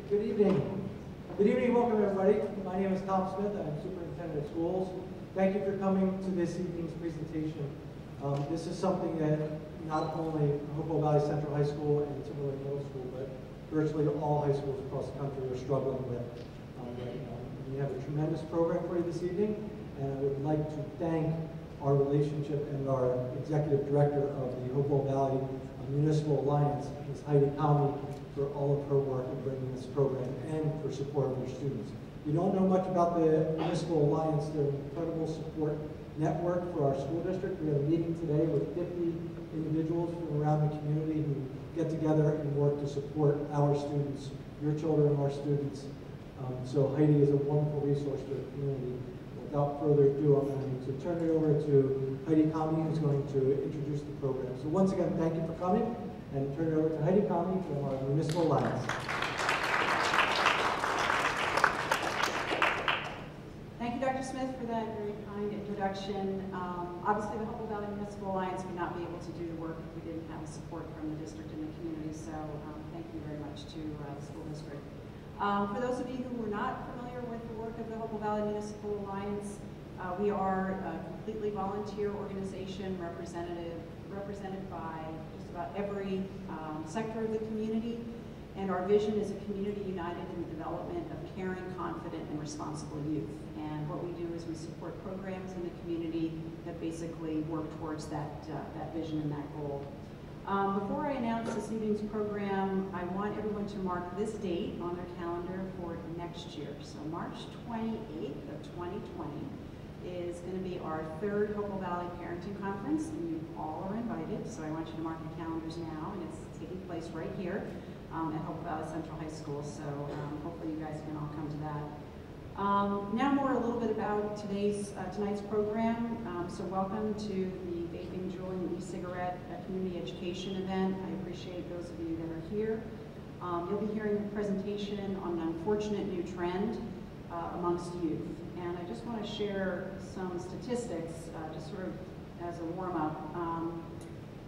Good evening. Good evening, welcome everybody. My name is Tom Smith, I'm Superintendent of Schools. Thank you for coming to this evening's presentation. This is something that not only Hopewell Valley Central High School and Timberlake Middle School, but virtually all high schools across the country are struggling with right now. We have a tremendous program for you this evening, and I would like to thank our relationship and our executive director of the Hopewell Valley Municipal Alliance, Ms. Heidi Kami, for all of her work in bringing this program and for support of your students. If you don't know much about the Municipal Alliance, they're an incredible support network for our school district. We have a meeting today with 50 individuals from around the community who get together and work to support our students, your children, our students. So Heidi is a wonderful resource for the community. Without further ado, I'm going to turn it over to Heidi Kami, who's going to introduce the program. So once again, thank you for coming, and turn it over to Heidi Kami from our Municipal Alliance. Thank you, Dr. Smith, for that very kind introduction. Obviously, the Hopewell Valley Municipal Alliance would not be able to do the work if we didn't have support from the district and the community, so thank you very much to the school district. For those of you who were not familiar with the work of the Hopewell Valley Municipal Alliance, we are a completely volunteer organization represented by just about every sector of the community, and our vision is a community united in the development of caring, confident, and responsible youth. And what we do is we support programs in the community that basically work towards that vision and that goal. Before I announce this evening's program, I want everyone to mark this date on their calendar for next year. So March 28th of 2020 is going to be our third Hopewell Valley Parenting Conference, and you all are invited, so I want you to mark your calendars now, and it's taking place right here at Hopewell Valley Central High School, so hopefully you guys can all come to that. Now more a little bit about tonight's program. So welcome to the Vaping, Juuling, and E-Cigarette Community Education event. I appreciate those of you that are here. You'll be hearing a presentation on an unfortunate new trend amongst youth. And I just want to share some statistics, just sort of as a warm-up.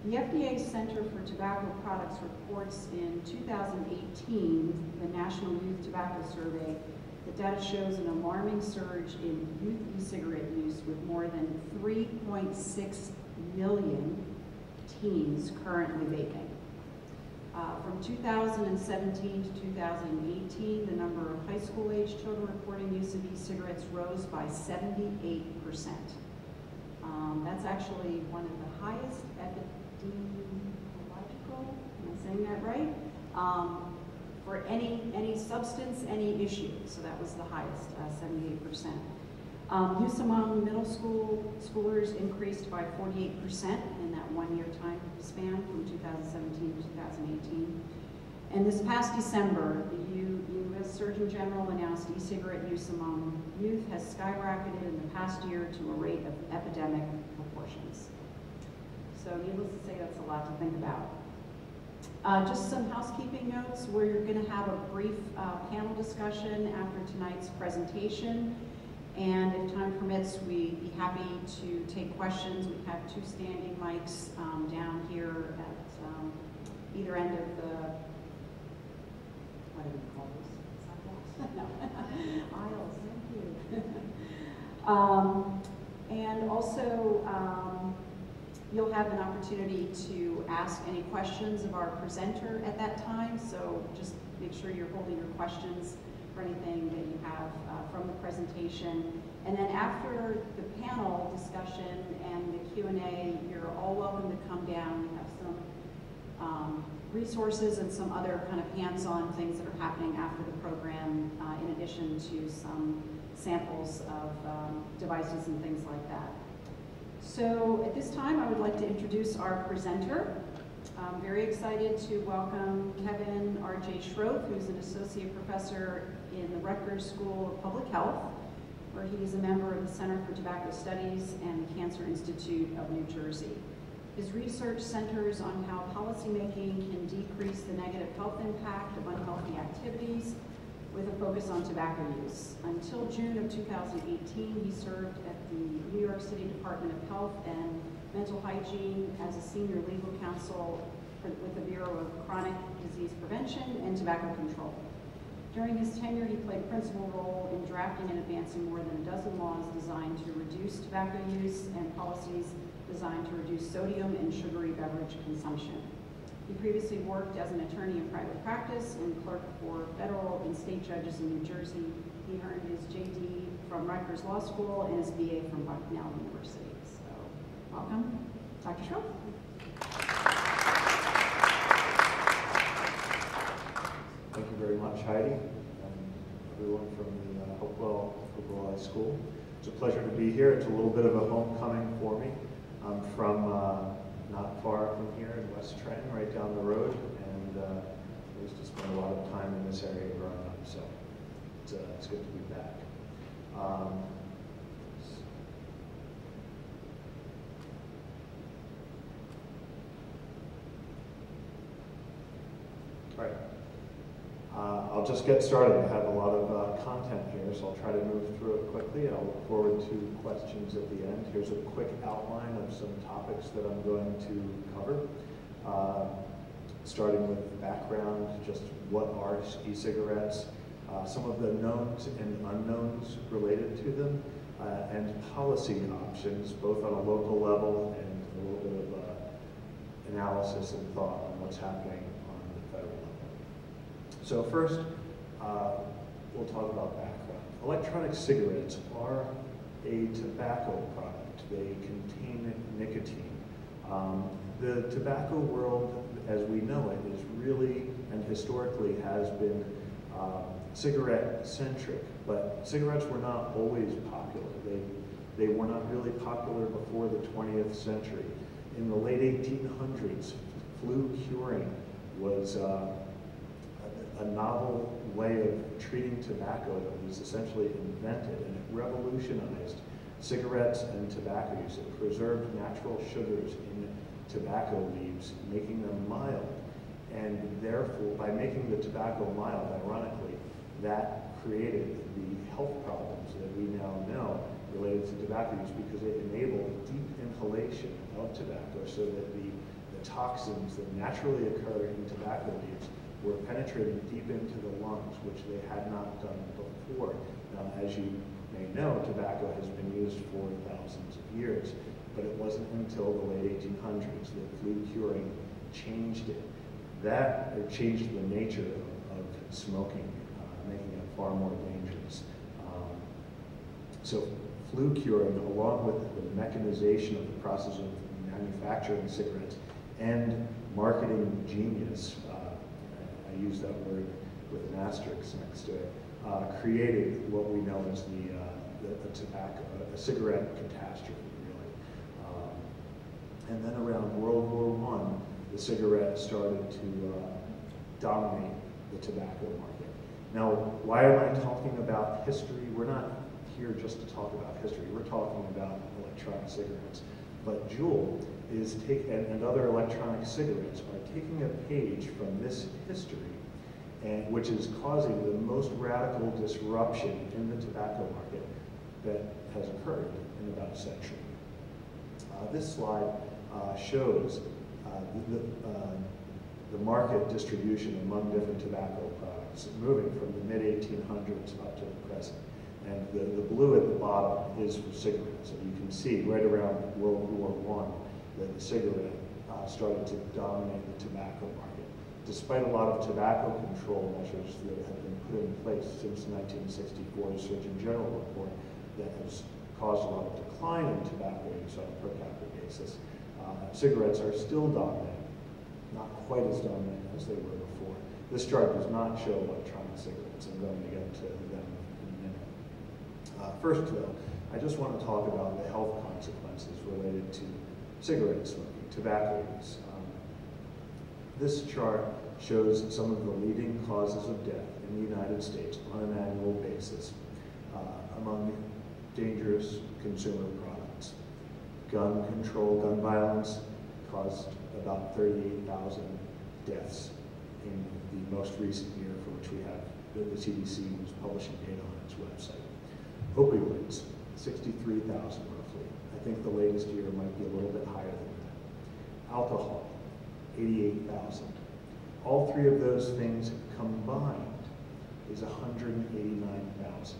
The FDA Center for Tobacco Products reports in 2018, the National Youth Tobacco Survey, the data shows an alarming surge in youth e-cigarette use with more than 3.6 million teens currently vaping. From 2017 to 2018, the number of high school age children reporting use of e-cigarettes rose by 78%. That's actually one of the highest epidemiological, am I saying that right? For any substance, any issue. So that was the highest, 78%. Use among middle schoolers increased by 48% in that one-year time span from 2017 to 2018. And this past December, the U.S. Surgeon General announced e-cigarette use among youth has skyrocketed in the past year to a rate of epidemic proportions. So needless to say, that's a lot to think about. Just some housekeeping notes. We're going to have a brief panel discussion after tonight's presentation. And if time permits, we'd be happy to take questions. We have two standing mics down here at either end of the, what do we call this? Sidewalks? No. Aisles, thank you. And also, you'll have an opportunity to ask any questions of our presenter at that time, so just make sure you're holding your questions for anything that you have from the presentation. And then after the panel discussion and the Q&A, you're all welcome to come down. We have some resources and some other kind of hands-on things that are happening after the program, in addition to some samples of devices and things like that. So at this time, I would like to introduce our presenter. I'm very excited to welcome Kevin R.J. Schroth, who's an associate professor in the Rutgers School of Public Health, where he is a member of the Center for Tobacco Studies and the Cancer Institute of New Jersey. His research centers on how policymaking can decrease the negative health impact of unhealthy activities with a focus on tobacco use. Until June of 2018, he served at the New York City Department of Health and Mental Hygiene as a senior legal counsel with the Bureau of Chronic Disease Prevention and Tobacco Control. During his tenure, he played a principal role in drafting and advancing more than a dozen laws designed to reduce tobacco use and policies designed to reduce sodium and sugary beverage consumption. He previously worked as an attorney in private practice and clerk for federal and state judges in New Jersey. He earned his JD from Rutgers Law School and his BA from Bucknell University. So, welcome, Dr. Schultz. Thank you very much, Heidi, and everyone from the Hopewell High School. It's a pleasure to be here. It's a little bit of a homecoming for me. I'm from not far from here in West Trenton, right down the road, and I used to spend a lot of time in this area growing up, so it's good to be back. All right. I'll just get started. I have a lot of content here, so I'll try to move through it quickly, and I'll look forward to questions at the end. Here's a quick outline of some topics that I'm going to cover. Starting with background, just what are e-cigarettes, some of the knowns and unknowns related to them, and policy options, both on a local level and a little bit of analysis and thought on what's happening on the federal level. So first, we'll talk about background. Electronic cigarettes are a tobacco product. They contain nicotine. The tobacco world, as we know it, is really and historically has been cigarette-centric, but cigarettes were not always popular. They were not really popular before the 20th century. In the late 1800s, flu curing was a novel way of treating tobacco that was essentially invented, and it revolutionized cigarettes and tobacco use. It preserved natural sugars in tobacco leaves, making them mild. And therefore, by making the tobacco mild, ironically, that created the health problems that we now know related to tobacco use, because it enabled deep inhalation of tobacco so that the toxins that naturally occur in tobacco leaves were penetrating deep into the lungs, which they had not done before. Now, as you may know, tobacco has been used for thousands of years, but it wasn't until the late 1800s that flu curing changed it. That changed the nature of smoking, making it far more dangerous. So flu curing, along with the mechanization of the process of manufacturing cigarettes and marketing genius, I use that word with an asterisk next to it, created what we know as a cigarette catastrophe, really. And then around World War I, the cigarette started to dominate the tobacco market. Now, why am I talking about history? We're not here just to talk about history. We're talking about electronic cigarettes. But Juul is and other electronic cigarettes are taking a page from this history, and which is causing the most radical disruption in the tobacco market that has occurred in about a century. This slide shows the market distribution among different tobacco products, moving from the mid-1800s up to the present. And the blue at the bottom is for cigarettes. And you can see right around World War I that the cigarette started to dominate the tobacco market. Despite a lot of tobacco control measures that have been put in place since the 1964 Surgeon General report that has caused a lot of decline in tobacco use on a per capita basis, cigarettes are still dominant, not quite as dominant as they were before. This chart does not show electronic cigarettes. I'm going to get to them in a minute. First, though, I just want to talk about the health consequences related to cigarette smoking, tobacco use. This chart shows some of the leading causes of death in the United States on an annual basis among dangerous consumer products. Gun control, gun violence caused about 38,000 deaths in the most recent year for which we have the CDC was publishing data on its website. Opioids, 63,000 roughly. I think the latest year might be a little bit higher than that. Alcohol, 88,000. All three of those things combined is 189,000.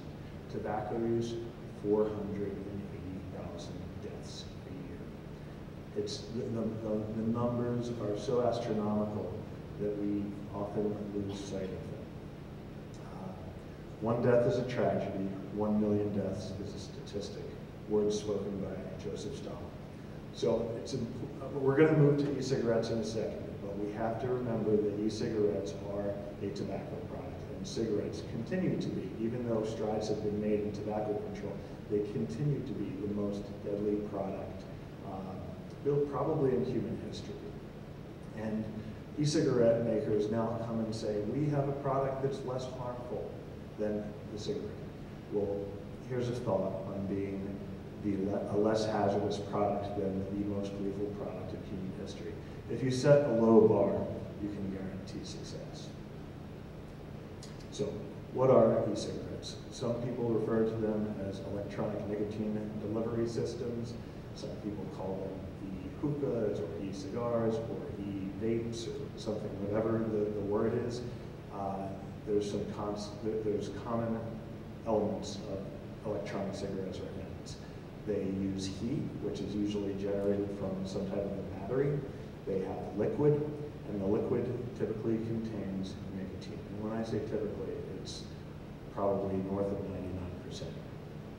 Tobacco use, 480,000 deaths a year. It's, the numbers are so astronomical that we often lose sight of them. 1 death is a tragedy, 1 million deaths is a statistic. Words spoken by Joseph Stalin. So we're going to move to e-cigarettes in a second, but we have to remember that e-cigarettes are a tobacco product, and cigarettes continue to be, even though strides have been made in tobacco control, they continue to be the most deadly product built probably in human history. And e-cigarette makers now come and say, we have a product that's less harmful than the cigarette. Well, here's a thought on being a less hazardous product than the most lethal product in human history. If you set a low bar, you can guarantee success. So, what are e-cigarettes? Some people refer to them as electronic nicotine delivery systems. Some people call them e-hookahs or e-cigars or e-vapes or something, whatever the word is. There's common elements of electronic cigarettes or ends. They use heat, which is usually generated from some type of a battery. They have liquid, and the liquid typically contains nicotine. And when I say typically, it's probably north of 99%.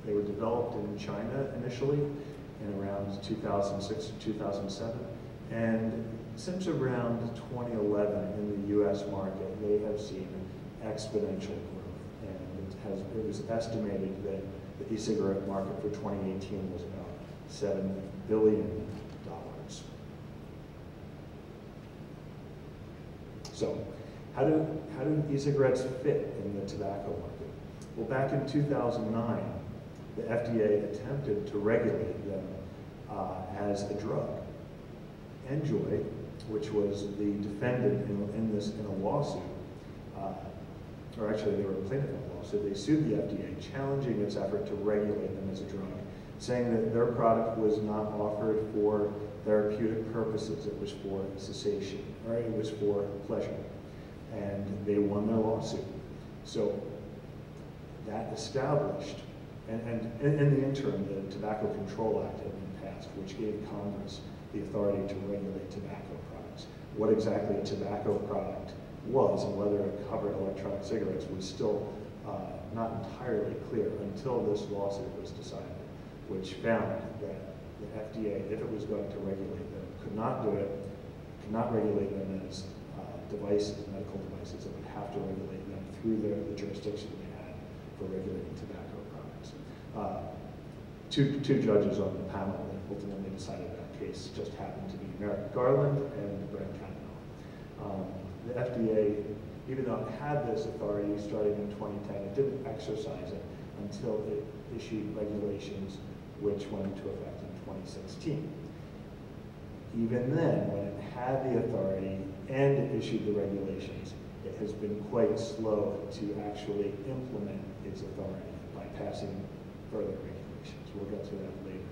They were developed in China initially in around 2006 to 2007, and since around 2011 in the US market, they have seen exponential growth, and it was estimated that the e-cigarette market for 2018 was about $7 billion. So, how do e-cigarettes fit in the tobacco market? Well, back in 2009, the FDA attempted to regulate them as a drug. Enjoy, which was the defendant in a lawsuit, or actually they were a plaintiff in a lawsuit, they sued the FDA, challenging its effort to regulate them as a drug, saying that their product was not offered for therapeutic purposes, it was for cessation, right? It was for pleasure. And they won their lawsuit. So that established, and in the interim, the Tobacco Control Act had been passed, which gave Congress the authority to regulate tobacco products. What exactly a tobacco product was and whether it covered electronic cigarettes was still not entirely clear until this lawsuit was decided, which found that the FDA, if it was going to regulate them, could not do it, could not regulate them as devices, medical devices. It would have to regulate them through the jurisdiction they had for regulating tobacco products. Two judges on the panel that ultimately decided that case just happened to be Merrick Garland and Brett Kavanaugh. The FDA, even though it had this authority starting in 2010, it didn't exercise it until it issued regulations which went into effect in 2016. Even then, when it had the authority and it issued the regulations, it has been quite slow to actually implement its authority by passing further regulations. We'll get to that later.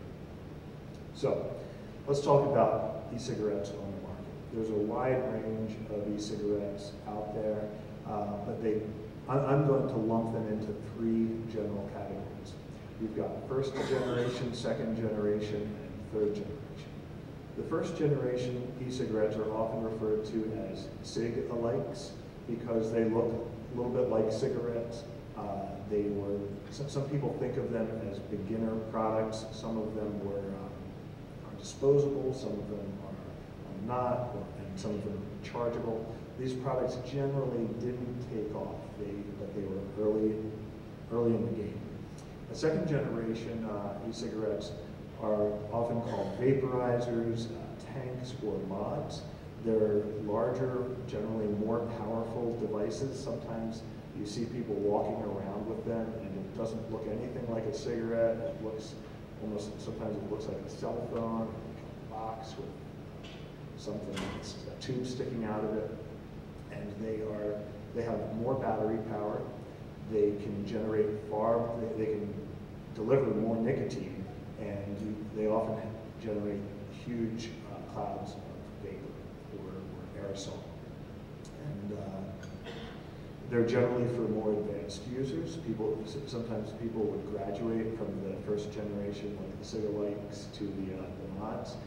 So, let's talk about e-cigarettes on the market. There's a wide range of e-cigarettes out there, but I'm going to lump them into 3 general categories. We've got first generation, second generation, and third generation. The first generation e-cigarettes are often referred to as cig-alikes because they look a little bit like cigarettes. Some people think of them as beginner products. Some of them are disposable, some of them are not, and some of them are chargeable. These products generally didn't take off, but they were early in the game. The second generation e-cigarettes are often called vaporizers, tanks, or mods. They're larger, generally more powerful devices. Sometimes you see people walking around with them and it doesn't look anything like a cigarette. It looks sometimes it looks like a cell phone, like a box with something, that's a tube sticking out of it. And they have more battery power. They can generate they can deliver more nicotine, and they often generate huge clouds of vapor or aerosol. And They're generally for more advanced users. Sometimes people would graduate from the first generation, like the Cigalikes, to the mods.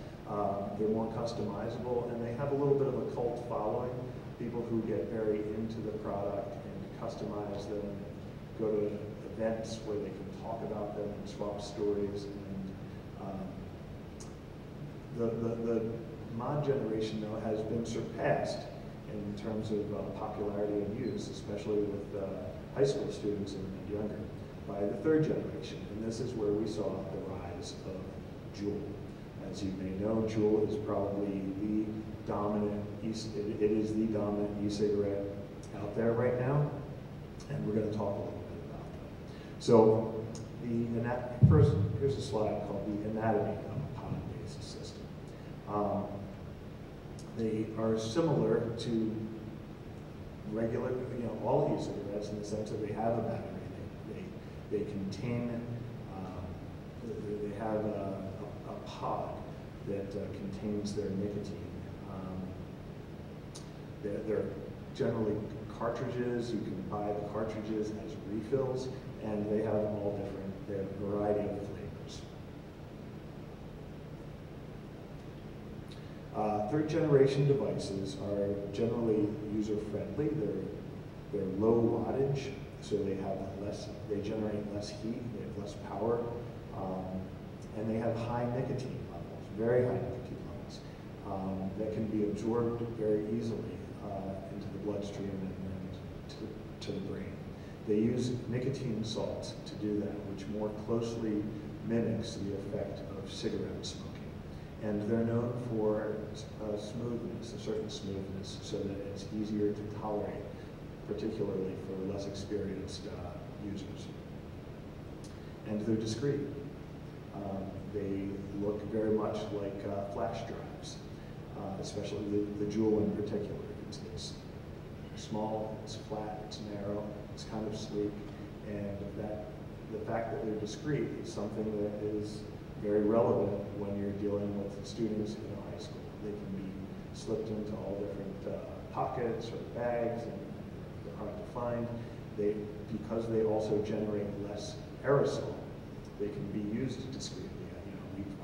They're more customizable, and they have a little bit of a cult following. People who get very into the product and customize them, go to events where they can talk about them and swap stories. And the mod generation, though, has been surpassed in terms of popularity and use, especially with high school students and younger, by the third generation. And this is where we saw the rise of Juul. As you may know, Juul is probably the dominant, it is the dominant e-cigarette out there right now, and we're going to talk a little bit about that. So, first, here's a slide called the anatomy of a pod-based system. They are similar to regular, all e-cigarettes in the sense that they have a battery. They contain, they have a pod that contains their nicotine. They're generally cartridges. You can buy the cartridges as refills, and they have all different, they have a variety of flavors. Third generation devices are generally user-friendly. They're low wattage, so they generate less heat, they have less power, and they have high nicotine levels, very high nicotine levels, that can be absorbed very easily into the bloodstream and to the brain. They use nicotine salts to do that, which more closely mimics the effect of cigarette smoking. And they're known for smoothness, a certain smoothness, so that it's easier to tolerate, particularly for less experienced users. And they're discreet. They look very much like flash drives, especially the Juul in particular. It's small, it's flat, it's narrow, it's kind of sleek, and the fact that they're discreet is something that is very relevant when you're dealing with students in high school. They can be slipped into all different pockets or bags, and they're hard to find. Because they also generate less aerosol, they can be used discreetly.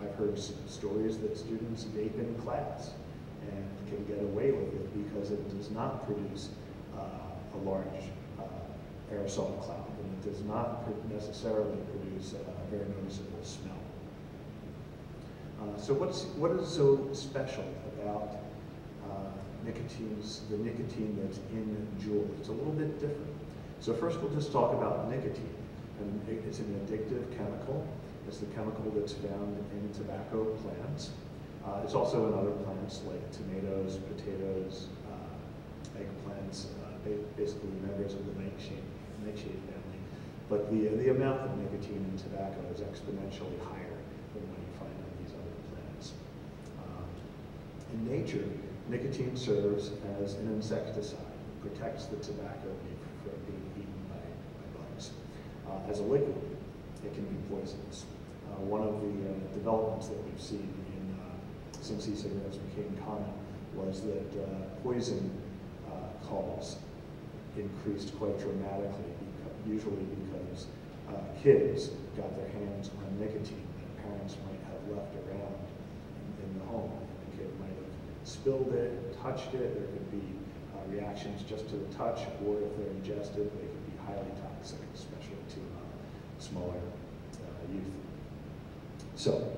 I've heard stories that students vape in class and can get away with it because it does not produce a large aerosol cloud, and it does not necessarily produce a very noticeable smell. So what is so special about the nicotine that's in Juul? It's a little bit different. So first we'll just talk about nicotine. And it's an addictive chemical. It's the chemical that's found in tobacco plants. It's also in other plants like tomatoes, potatoes, eggplants, basically members of the nightshade family. But the amount of nicotine in tobacco is exponentially higher than what you find on these other plants. In nature, nicotine serves as an insecticide, protects the tobacco leaf from being eaten by bugs. As a liquid, it can be poisonous. One of the developments that we've seen since e-cigarettes became common was that poison calls increased quite dramatically, usually because kids got their hands on nicotine that parents might have left around in the home. The kid might have spilled it, touched it. There could be reactions just to the touch, or if they're ingested, they could be highly toxic, especially to smaller youth. So,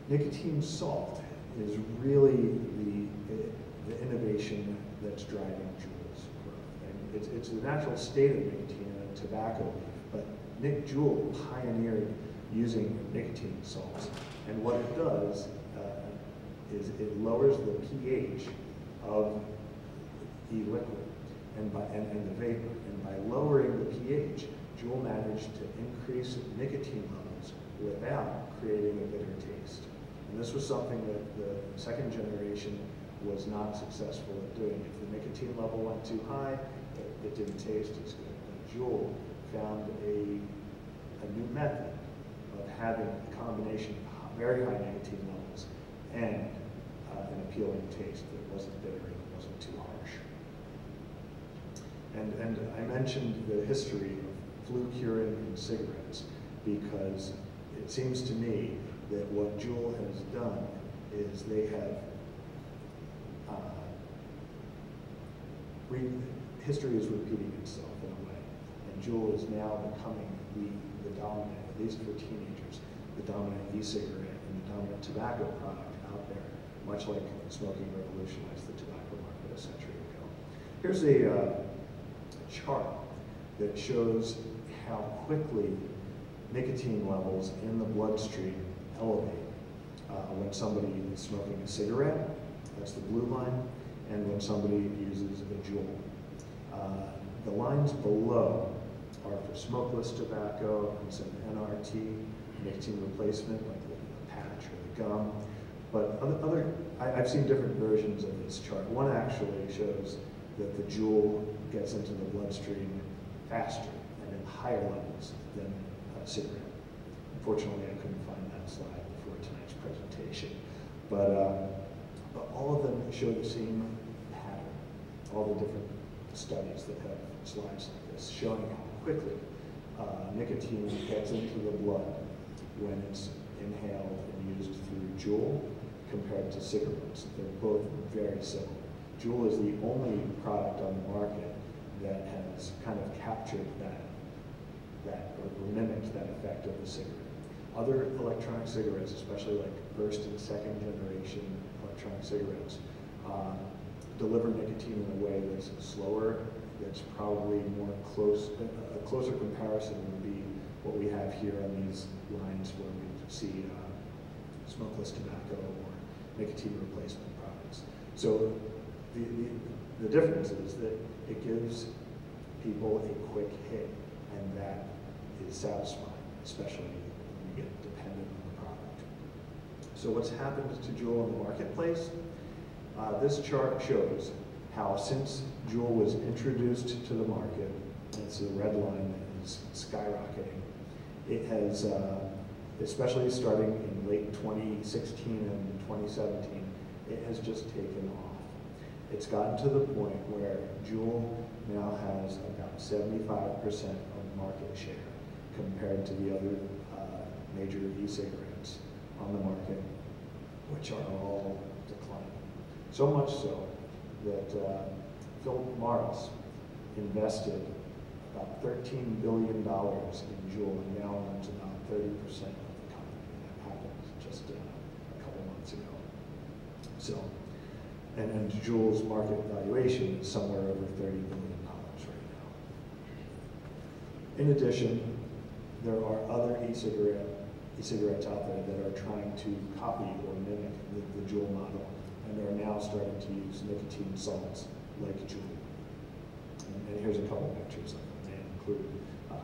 nicotine salt is really the innovation that's driving Juul's growth. And it's the natural state of nicotine in a tobacco leaf, but Nick Juul pioneered using nicotine salts. And what it does is it lowers the pH of e-liquid and the vapor. And by lowering the pH, Juul managed to increase nicotine levels without creating a bitter taste. And this was something that the second generation was not successful at doing. If the nicotine level went too high, it didn't taste as good. But Juul found a new method of having a combination of very high nicotine levels and an appealing taste that wasn't bitter and it wasn't too harsh. And I mentioned the history of flu curing in cigarettes because it seems to me that what Juul has done is they have, history is repeating itself in a way. And Juul is now becoming the dominant, at least for teenagers, the dominant e-cigarette and the dominant tobacco product out there, much like smoking revolutionized the tobacco market a century ago. Here's a chart that shows how quickly nicotine levels in the bloodstream elevate when somebody is smoking a cigarette, that's the blue line, and when somebody uses a Juul. The lines below are for smokeless tobacco and some NRT, nicotine replacement, like the patch or the gum. But I've seen different versions of this chart. One actually shows that the Juul gets into the bloodstream faster and at higher levels than a cigarette. Unfortunately, I couldn't find that slide before tonight's presentation. But all of them show the same pattern, all the different studies that have slides like this, showing how quickly nicotine gets into the blood when it's inhaled and used through Juul compared to cigarettes. They're both very similar. Juul is the only product on the market that has kind of captured that or mimicked that effect of the cigarette. Other electronic cigarettes, especially like first and second generation electronic cigarettes, deliver nicotine in a way that's slower, that's probably more a closer comparison would be what we have here on these lines where we see smokeless tobacco or nicotine replacement products. So the difference is that it gives people a quick hit, and that is satisfying, especially when you get dependent on the product. So what's happened to Juul in the marketplace? This chart shows how since Juul was introduced to the market, it's the red line that is skyrocketing, it has, especially starting in late 2016 and 2017, it has just taken off. It's gotten to the point where Juul now has about 75% of market share compared to the other major e-cigarettes on the market, which are all declining. So much so that Philip Morris invested about $13 billion in Juul and now owns about 30% of the company. That happened just a couple months ago. So, and Juul's market valuation is somewhere over $30 billion right now. In addition, there are other e-cigarettes out there that are trying to copy or mimic the Juul model, and they're now starting to use nicotine salts like Juul. And here's a couple pictures of them. They include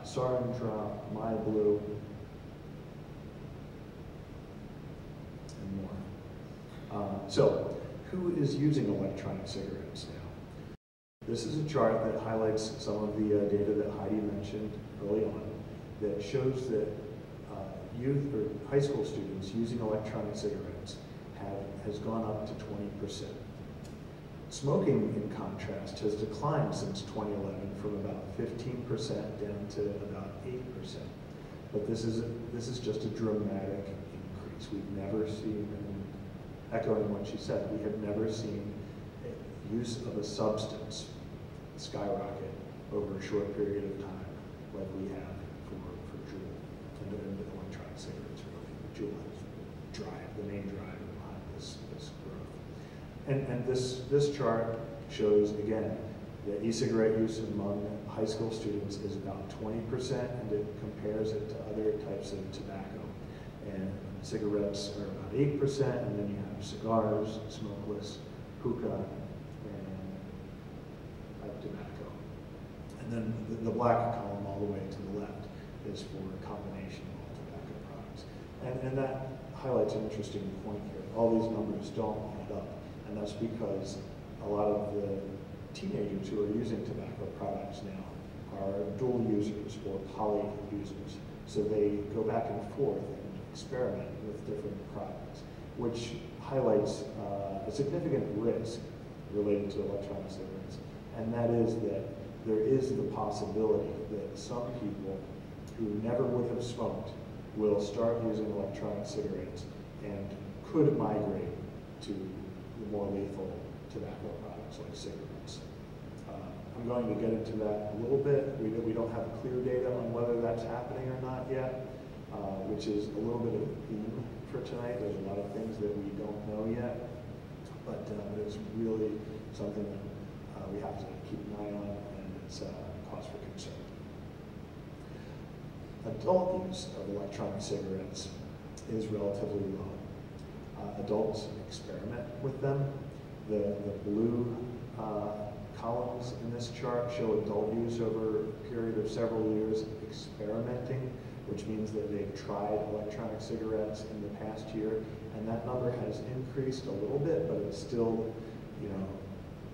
Sarin Drop, My Blue, and more. So, who is using electronic cigarettes now? This is a chart that highlights some of the data that Heidi mentioned early on that shows that youth or high school students using electronic cigarettes has gone up to 20%. Smoking, in contrast, has declined since 2011 from about 15% down to about 8%. But this is just a dramatic increase. We've never seen, and echoing what she said, we have never seen use of a substance skyrocket over a short period of time like we have for Juul and the electronic cigarettes, really. Juul is the main driver behind this growth. And this chart shows, again, that e-cigarette use among high school students is about 20%, and it compares it to other types of tobacco. And cigarettes are about 8%, and then you have cigars, smokeless, hookah, and pipe tobacco. And then the black column all the way to the left is for a combination of all tobacco products. And that highlights an interesting point here. All these numbers don't add up, and that's because a lot of the teenagers who are using tobacco products now are dual users or poly users. So they go back and forth and experiment with different products, which highlights a significant risk related to electronic cigarettes, and that is that there is the possibility that some people who never would have smoked will start using electronic cigarettes and could migrate to the more lethal tobacco products like cigarettes. I'm going to get into that a little bit. We don't have clear data on whether that's happening or not yet, which is a little bit of a theme for tonight. There's a lot of things that we don't know yet, but it's really something that we have to keep an eye on, and it's a cause for concern. Adult use of electronic cigarettes is relatively low. Adults experiment with them. The blue columns in this chart show adult use over a period of several years experimenting, which means that they've tried electronic cigarettes in the past year, and that number has increased a little bit, but it's still,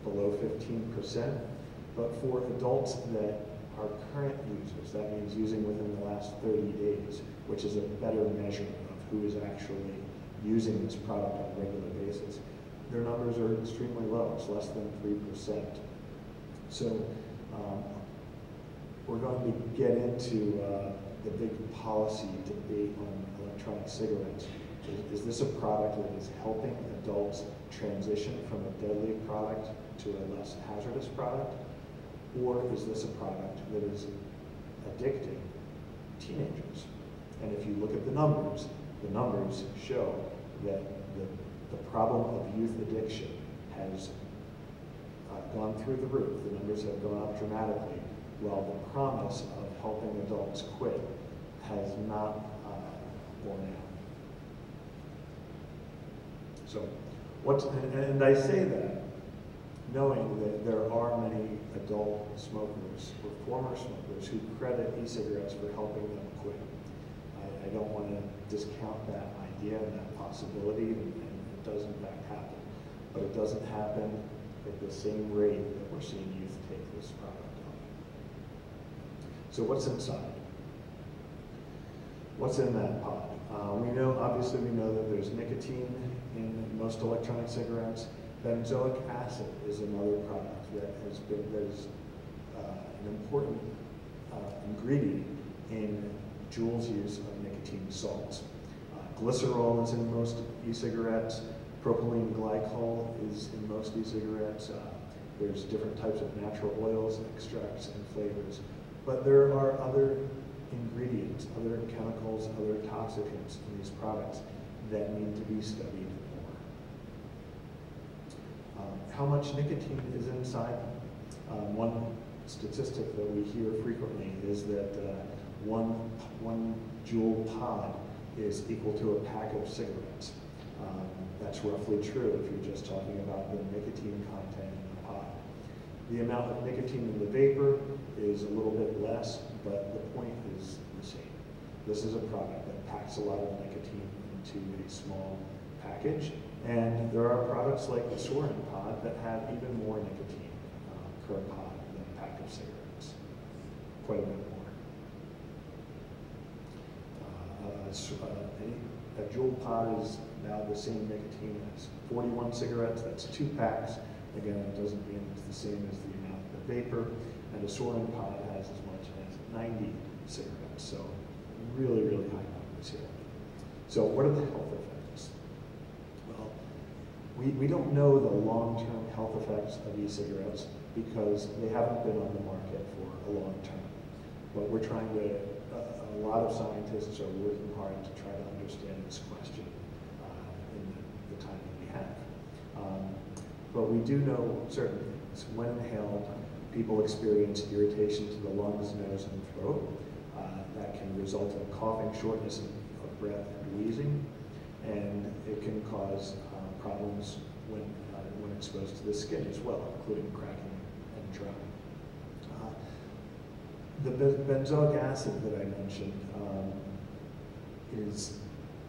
below 15%. But for adults that are current users, that means using within the last 30 days, which is a better measure of who is actually using this product on a regular basis, their numbers are extremely low. It's less than 3%. So we're going to get into the big policy debate on electronic cigarettes. Is this a product that is helping adults transition from a deadly product to a less hazardous product? Or is this a product that is addicting teenagers? And if you look at the numbers show that the problem of youth addiction has gone through the roof. The numbers have gone up dramatically, while the promise of helping adults quit has not borne out. So, and I say that knowing that there are many adult smokers or former smokers who credit e-cigarettes for helping them quit. I don't want to discount that idea and that possibility, and it does in fact happen. But it doesn't happen at the same rate that we're seeing youth take this product on. So what's inside? What's in that pod? Obviously we know that there's nicotine in most electronic cigarettes. Benzoic acid is another product that is an important ingredient in Juul's use of nicotine salts. Glycerol is in most e-cigarettes. Propylene glycol is in most e-cigarettes. There's different types of natural oils, extracts, and flavors. But there are other ingredients, other chemicals, other toxicants in these products that need to be studied more. How much nicotine is inside? One statistic that we hear frequently is that one Juul pod is equal to a pack of cigarettes. That's roughly true if you're just talking about the nicotine content in the pod. The amount of nicotine in the vapor is a little bit less, but the point is the same. This is a product that packs a lot of nicotine into a small package, and there are products like the Soren pod that have even more nicotine per pod than a pack of cigarettes, quite a bit more. A Juul pod is now the same nicotine as 41 cigarettes. That's 2 packs. Again, it doesn't mean it's the same as the amount of the vapor. And a Soren pod has as much as 90 cigarettes. So really, really high numbers here. So what are the health effects? Well, we don't know the long-term health effects of e-cigarettes because they haven't been on the market for a long time. But we're trying to, a lot of scientists are working hard to try to understand this question in the time that we have. But we do know certain things. When inhaled, people experience irritation to the lungs, nose, and throat. That can result in coughing, shortness of breath, and wheezing. And it can cause problems when exposed to the skin as well, including cracking and drying. The benzoic acid that I mentioned is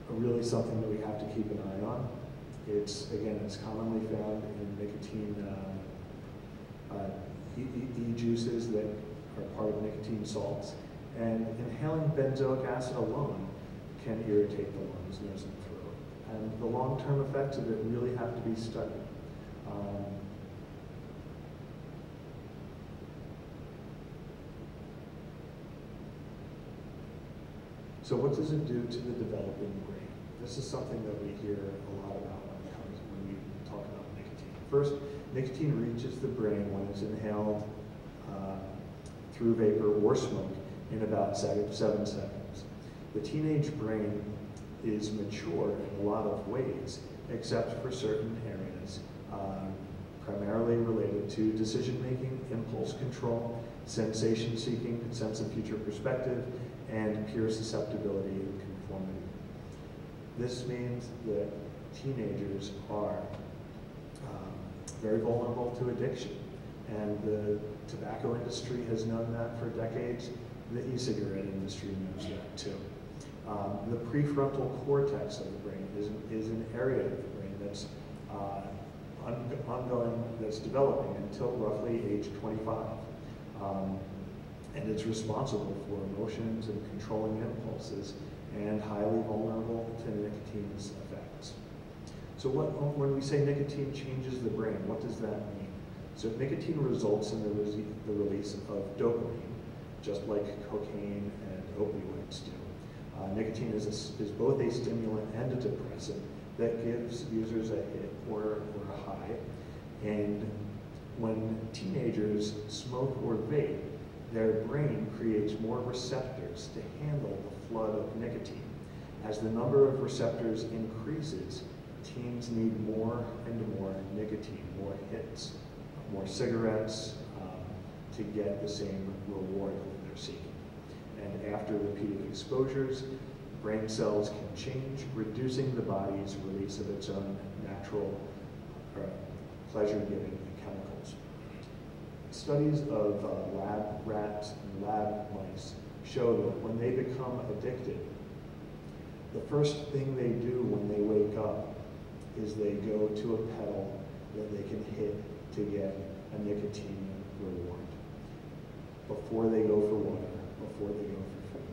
really something that we have to keep an eye on. It's commonly found in nicotine e-juices that are part of nicotine salts. And inhaling benzoic acid alone can irritate the lungs, nose, and throat. And the long-term effects of it really have to be studied. So what does it do to the developing brain? This is something that we hear a lot about when we talk about nicotine. First, nicotine reaches the brain when it's inhaled through vapor or smoke in about 7 seconds. The teenage brain is mature in a lot of ways, except for certain areas, primarily related to decision-making, impulse control, sensation-seeking, sense of future perspective, and peer susceptibility and conformity. This means that teenagers are very vulnerable to addiction, and the tobacco industry has known that for decades. The e-cigarette industry knows that too. The prefrontal cortex of the brain is an area of the brain that's ongoing, that's developing until roughly age 25. And it's responsible for emotions and controlling impulses and highly vulnerable to nicotine's effects. So when we say nicotine changes the brain, what does that mean? So nicotine results in the release of dopamine, just like cocaine and opioids do. Nicotine is both a stimulant and a depressant that gives users a hit or a high. And when teenagers smoke or vape, their brain creates more receptors to handle the flood of nicotine. As the number of receptors increases, teens need more and more nicotine, more hits, more cigarettes to get the same reward that they're seeking. And after repeated exposures, brain cells can change, reducing the body's release of its own natural pleasure-giving chemicals. Studies of lab rats and lab mice show that when they become addicted, the first thing they do when they wake up is they go to a pedal that they can hit to get a nicotine reward before they go for water, before they go for food.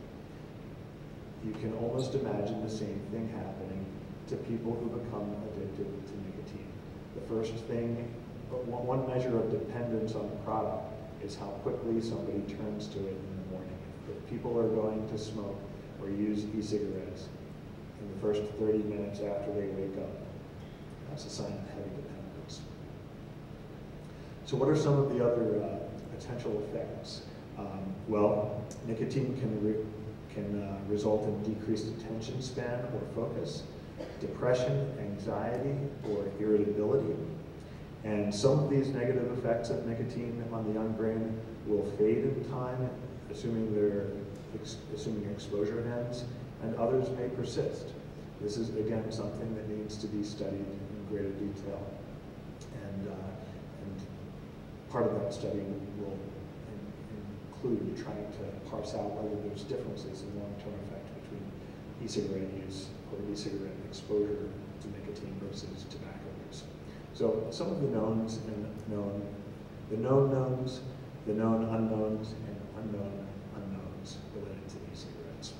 You can almost imagine the same thing happening to people who become addicted to nicotine. The first thing, one measure of dependence on the product is how quickly somebody turns to it in the morning. If people are going to smoke or use e-cigarettes in the first 30 minutes after they wake up, that's a sign of heavy dependence. So what are some of the other potential effects? Well, nicotine can result in decreased attention span or focus, depression, anxiety, or irritability. And some of these negative effects of nicotine on the young brain will fade in time, assuming exposure ends, and others may persist. This is, again, something that needs to be studied in greater detail. And part of that study will include trying to parse out whether there's differences in long-term effect between e-cigarette use or e-cigarette exposure to nicotine versus tobacco use. So some of the knowns and the known knowns, the known unknowns, and unknown unknowns related to e-cigarettes.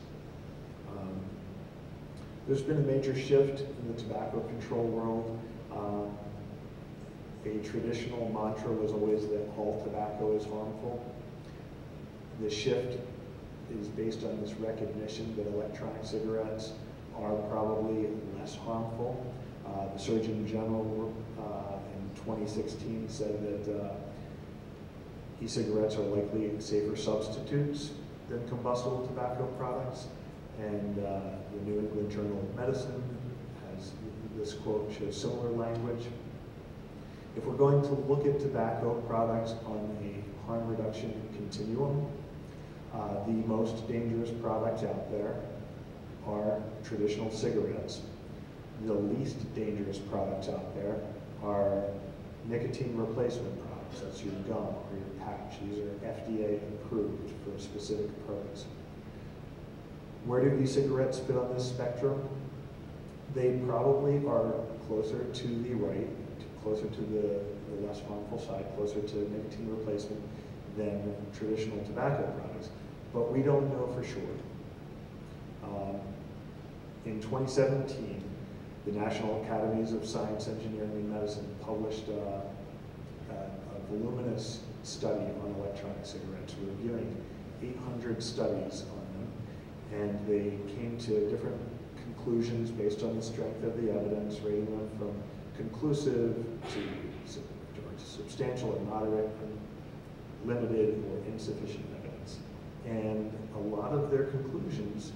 There's been a major shift in the tobacco control world. A traditional mantra was always that all tobacco is harmful. The shift is based on this recognition that electronic cigarettes are probably less harmful. The Surgeon General in 2016 said that e-cigarettes are likely safer substitutes than combustible tobacco products. And the New England Journal of Medicine has, this quote shows similar language. If we're going to look at tobacco products on a harm reduction continuum, the most dangerous products out there are traditional cigarettes. The least dangerous products out there are nicotine replacement products. That's your gum or your patch. These are FDA approved for a specific purpose. Where do e-cigarettes fit on this spectrum? They probably are closer to the right, closer to the less harmful side, closer to nicotine replacement than traditional tobacco products. But we don't know for sure. In 2017, the National Academies of Science, Engineering, and Medicine published a voluminous study on electronic cigarettes, reviewing 800 studies on them. And they came to different conclusions based on the strength of the evidence, rating them from conclusive to substantial or moderate, limited or insufficient evidence. And a lot of their conclusions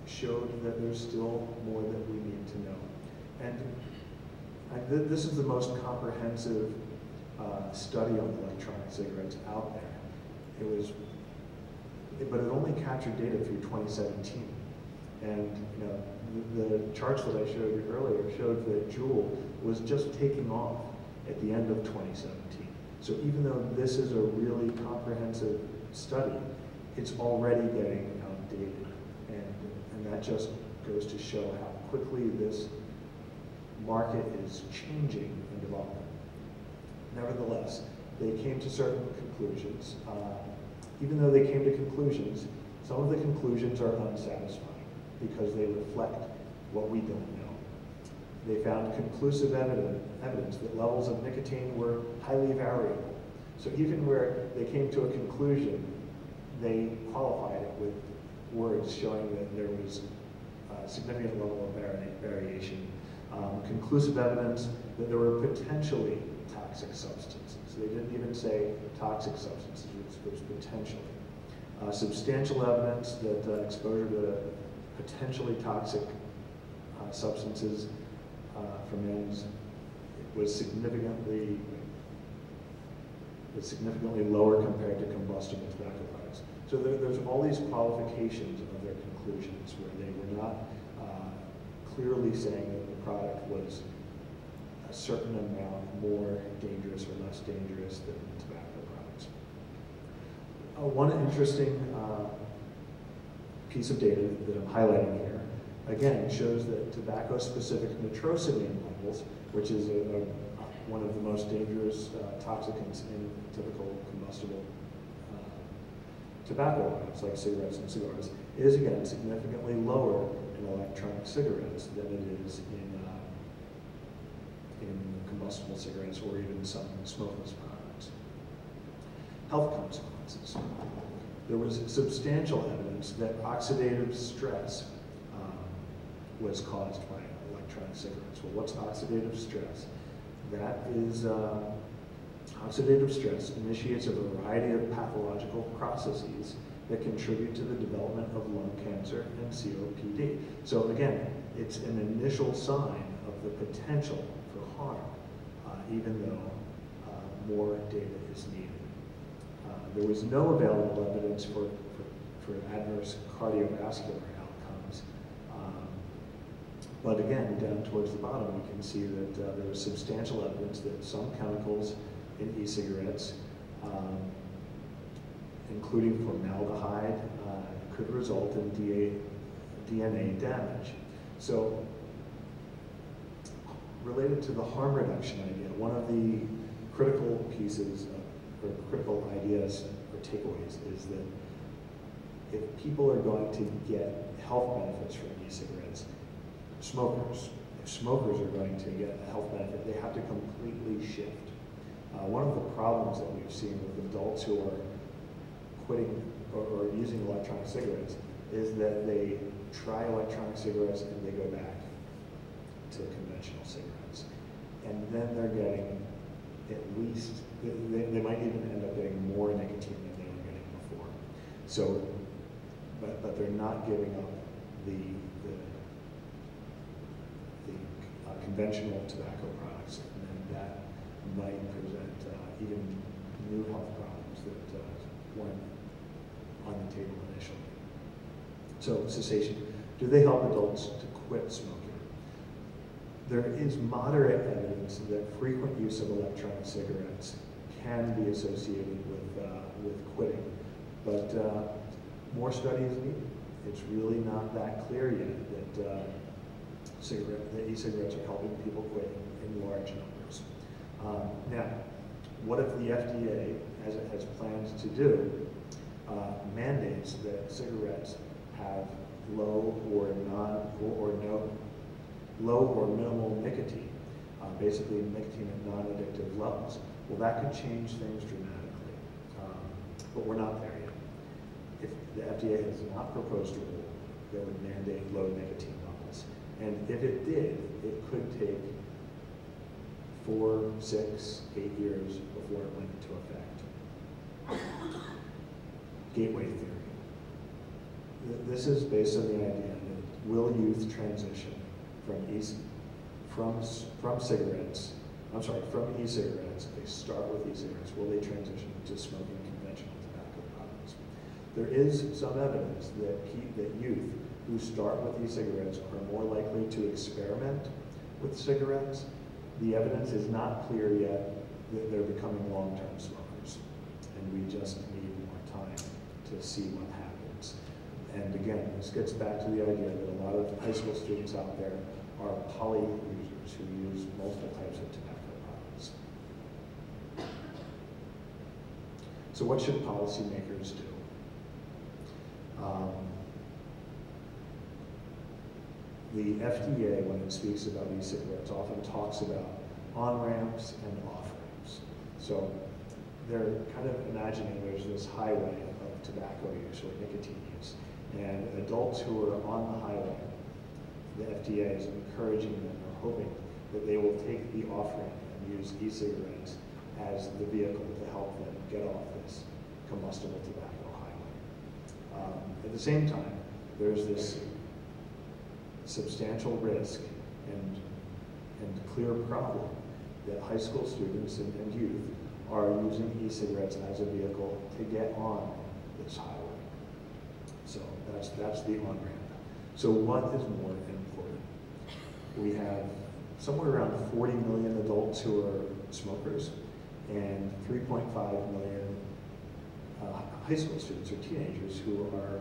showed that there's still more that we need to know. And this is the most comprehensive study on electronic cigarettes out there. But it only captured data through 2017. And the charts that I showed you earlier showed that Juul was just taking off at the end of 2017. So even though this is a really comprehensive study, it's already getting outdated. And that just goes to show how quickly this market is changing and evolving. Nevertheless, they came to certain conclusions. Even though they came to conclusions, some of the conclusions are unsatisfying because they reflect what we don't know. They found conclusive evidence that levels of nicotine were highly variable. So even where they came to a conclusion, they qualified it with words showing that there was a significant level of variation. Conclusive evidence that there were potentially toxic substances. They didn't even say toxic substances, it was potentially. Substantial evidence that exposure to potentially toxic substances from ends was significantly lower compared to combustible tobacco products. So there's all these qualifications of their conclusions where they were not clearly saying that the product was a certain amount more dangerous or less dangerous than tobacco products. One interesting piece of data that I'm highlighting here, again, shows that tobacco-specific nitrosamine levels, which is one of the most dangerous toxicants in typical combustible tobacco products like cigarettes and cigars, is again significantly lower in electronic cigarettes than it is in combustible cigarettes or even some smokeless products. Health consequences. There was substantial evidence that oxidative stress was caused by electronic cigarettes. Well, what's oxidative stress? That is, oxidative stress initiates a variety of pathological processes that contribute to the development of lung cancer and COPD. So again, it's an initial sign of the potential for harm, even though more data is needed. There was no available evidence for adverse cardiovascular outcomes. But again, down towards the bottom, we can see that there was substantial evidence that some chemicals in e-cigarettes, including formaldehyde, could result in DNA damage. So, related to the harm reduction idea, one of the critical pieces or critical ideas or takeaways is that if people are going to get health benefits from e-cigarettes, if smokers are going to get a health benefit, they have to completely shift. One of the problems that we've seen with adults who are quitting or using electronic cigarettes is that they try electronic cigarettes and they go back to conventional cigarettes. And then they're getting at least, they might even end up getting more nicotine than they were getting before. So, but they're not giving up the conventional tobacco products, and then that might present even new health problems that weren't on the table initially. So cessation, do they help adults to quit smoking? There is moderate evidence that frequent use of electronic cigarettes can be associated with quitting, but more studies needed. It's really not that clear yet that e-cigarettes are helping people quit in large numbers. Now, what if the FDA, as it has plans to do, mandates that cigarettes have low or minimal nicotine, basically nicotine at non-addictive levels? Well, that could change things dramatically, but we're not there yet. if the FDA has not proposed a rule that would mandate low nicotine levels. And if it did, it could take 4, 6, 8 years before it went into effect. Gateway theory. This is based on the idea that will youth transition from cigarettes, from e-cigarettes, they start with e-cigarettes, will they transition to smoking conventional tobacco products? There is some evidence that youth who start with e-cigarettes are more likely to experiment with cigarettes. The evidence is not clear yet that they're becoming long-term smokers, and we just need more time to see what happens. And again, this gets back to the idea that a lot of high school students out there are poly users who use multiple types of tobacco products. So what should policymakers do? The FDA, when it speaks about e-cigarettes, often talks about on-ramps and off-ramps. So they're kind of imagining there's this highway of tobacco use or nicotine use, and adults who are on the highway, the FDA is encouraging them or hoping that they will take the off-ramp and use e-cigarettes as the vehicle to help them get off this combustible tobacco highway. At the same time, there's this substantial risk and clear problem that high school students and youth are using e-cigarettes as a vehicle to get on this highway. So that's the on-ramp. So what is more important? We have somewhere around 40 million adults who are smokers and 3.5 million high school students or teenagers who are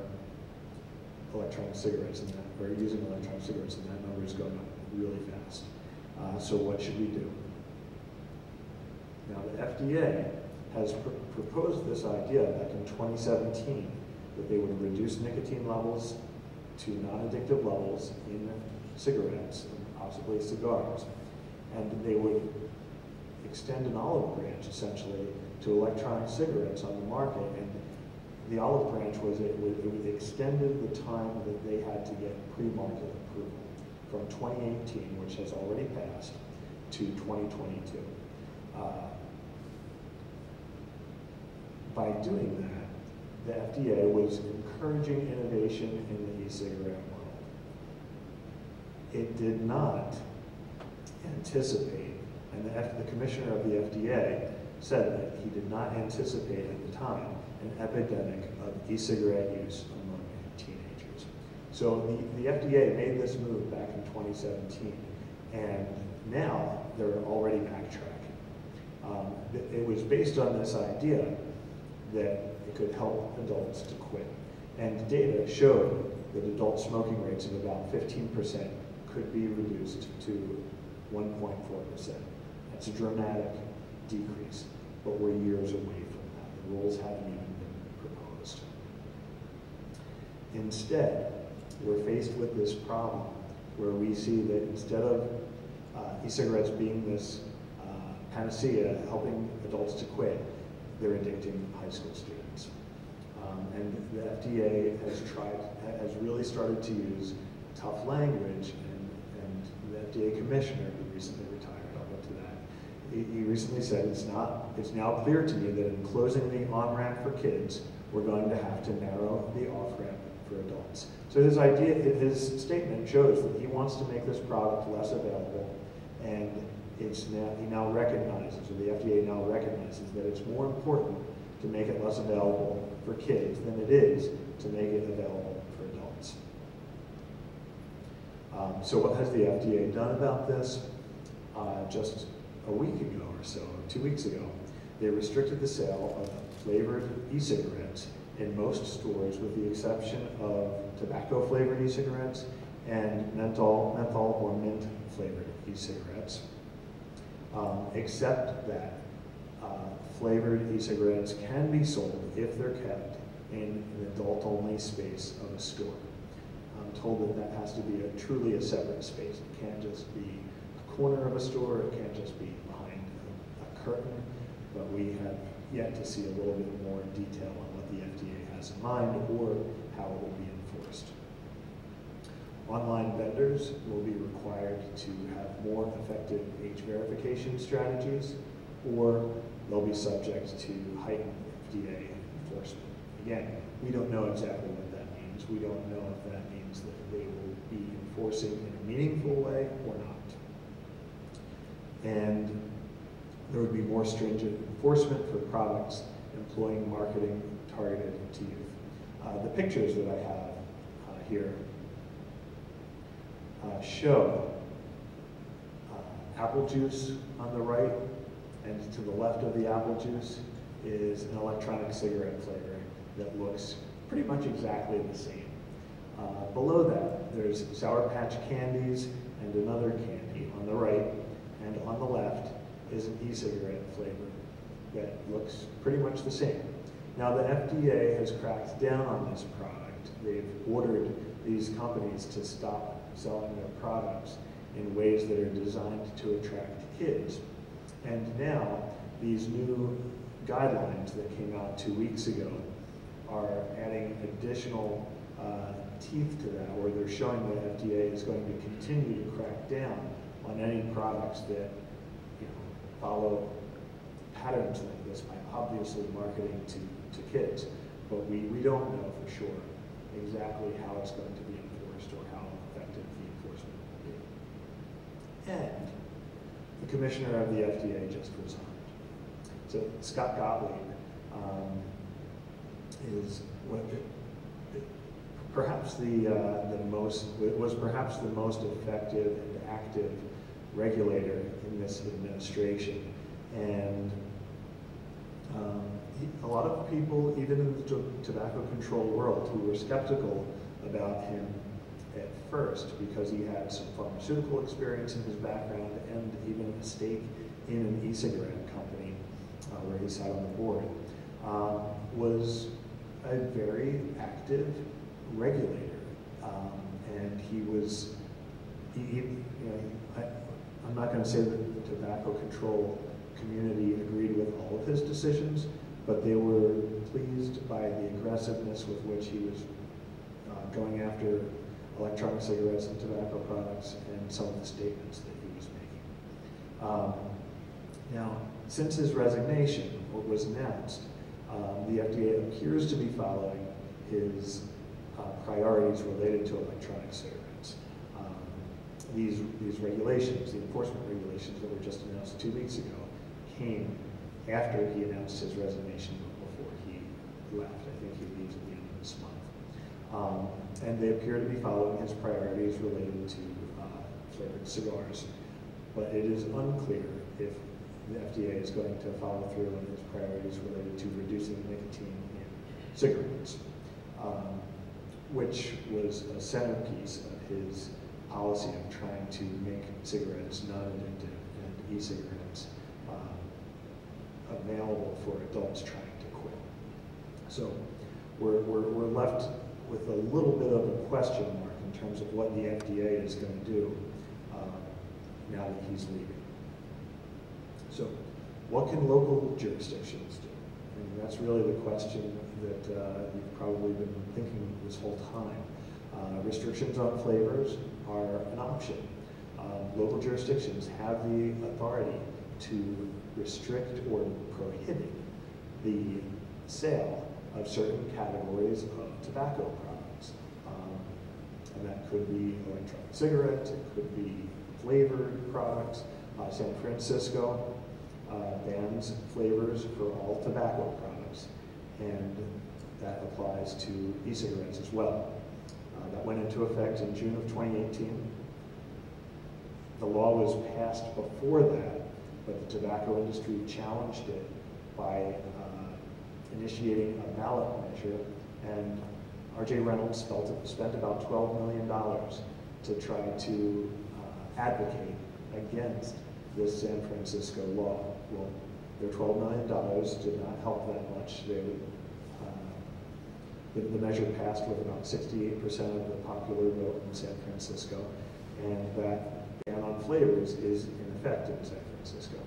electronic cigarettes or using electronic cigarettes, and that number is going up really fast. So what should we do? Now the FDA has proposed this idea back in 2017 that they would reduce nicotine levels to non-addictive levels in cigarettes and possibly cigars, and they would extend an olive branch essentially to electronic cigarettes on the market. And the olive branch was it extended the time that they had to get pre-market approval from 2018, which has already passed, to 2022. By doing that, the FDA was encouraging innovation in the e-cigarette world. It did not anticipate, and the commissioner of the FDA said that he did not anticipate at the time an epidemic of e-cigarette use among teenagers. So the FDA made this move back in 2017, and now they're already backtracking. It was based on this idea that it could help adults to quit. And data showed that adult smoking rates of about 15% could be reduced to 1.4%. That's a dramatic decrease, but we're years away from that. The rules haven't even been proposed. Instead, we're faced with this problem where we see that instead of e-cigarettes being this panacea helping adults to quit, they're addicting high school students. And the FDA has really started to use tough language, and the FDA commissioner, who recently retired, I'll get to that, he recently said, it's now clear to me that in closing the on-ramp for kids, we're going to have to narrow the off-ramp for adults. So his statement shows that he wants to make this product less available, and he now recognizes, or the FDA now recognizes, that it's more important to make it less available for kids than it is to make it available for adults. So what has the FDA done about this? Just a week ago or so, 2 weeks ago, they restricted the sale of flavored e-cigarettes in most stores with the exception of tobacco-flavored e-cigarettes and menthol or mint-flavored e-cigarettes. Except that flavored e-cigarettes can be sold if they're kept in an adult-only space of a store. I'm told that has to be truly a separate space. It can't just be a corner of a store, it can't just be behind a curtain, but we have yet to see a little bit more detail on what the FDA has has in mind or how it will be enforced. Online vendors will be required to have more effective age verification strategies, or they'll be subject to heightened FDA enforcement. Again, we don't know exactly what that means. We don't know if that means that they will be enforcing in a meaningful way or not. And there would be more stringent enforcement for products employing marketing targeted to youth. The pictures that I have here show apple juice on the right, and to the left of the apple juice is an electronic cigarette flavor that looks pretty much exactly the same. Below that, there's Sour Patch Candies and another candy on the right, and on the left is an e-cigarette flavor that looks pretty much the same. Now, the FDA has cracked down on this product. They've ordered these companies to stop selling their products in ways that are designed to attract kids. And now, these new guidelines that came out 2 weeks ago are adding additional teeth to that, where they're showing that FDA is going to continue to crack down on any products that follow patterns like this by obviously marketing to kids. But we don't know for sure exactly how it's going to be enforced or how effective the enforcement will be. And the commissioner of the FDA just resigned. So Scott Gottlieb is perhaps was perhaps the most effective and active regulator in this administration. And a lot of people, even in the tobacco control world, who were skeptical about him at first because he had some pharmaceutical experience in his background and even a stake in an e-cigarette company where he sat on the board, was a very active regulator. And he was, I'm not going to say that the tobacco control community agreed with all of his decisions, but they were pleased by the aggressiveness with which he was going after electronic cigarettes and tobacco products and some of the statements that he was making. Now, since his resignation was announced, the FDA appears to be following his priorities related to electronic cigarettes. These regulations, the enforcement regulations that were just announced 2 weeks ago, came after he announced his resignation, but before he left. I think he leaves at the end of this month. And they appear to be following his priorities related to flavored cigars. But it is unclear if the FDA is going to follow through on his priorities related to reducing nicotine in cigarettes, which was a centerpiece of his policy of trying to make cigarettes non-addictive and e-cigarettes available for adults trying to quit. So we're left with a little bit of a question mark in terms of what the FDA is going to do now that he's leaving. So what can local jurisdictions do? And that's really the question that you've probably been thinking this whole time. Restrictions on flavors are an option. Local jurisdictions have the authority to restrict or prohibit the sale of certain categories of tobacco products. And that could be electronic cigarettes, it could be flavored products. San Francisco bans flavors for all tobacco products, and that applies to e-cigarettes as well. That went into effect in June of 2018. The law was passed before that, but the tobacco industry challenged it by initiating a ballot measure, and R.J. Reynolds spent about $12 million to try to advocate against this San Francisco law. Well, their $12 million did not help that much. The measure passed with about 68% of the popular vote in San Francisco, and that ban on flavors is in effect in San Francisco.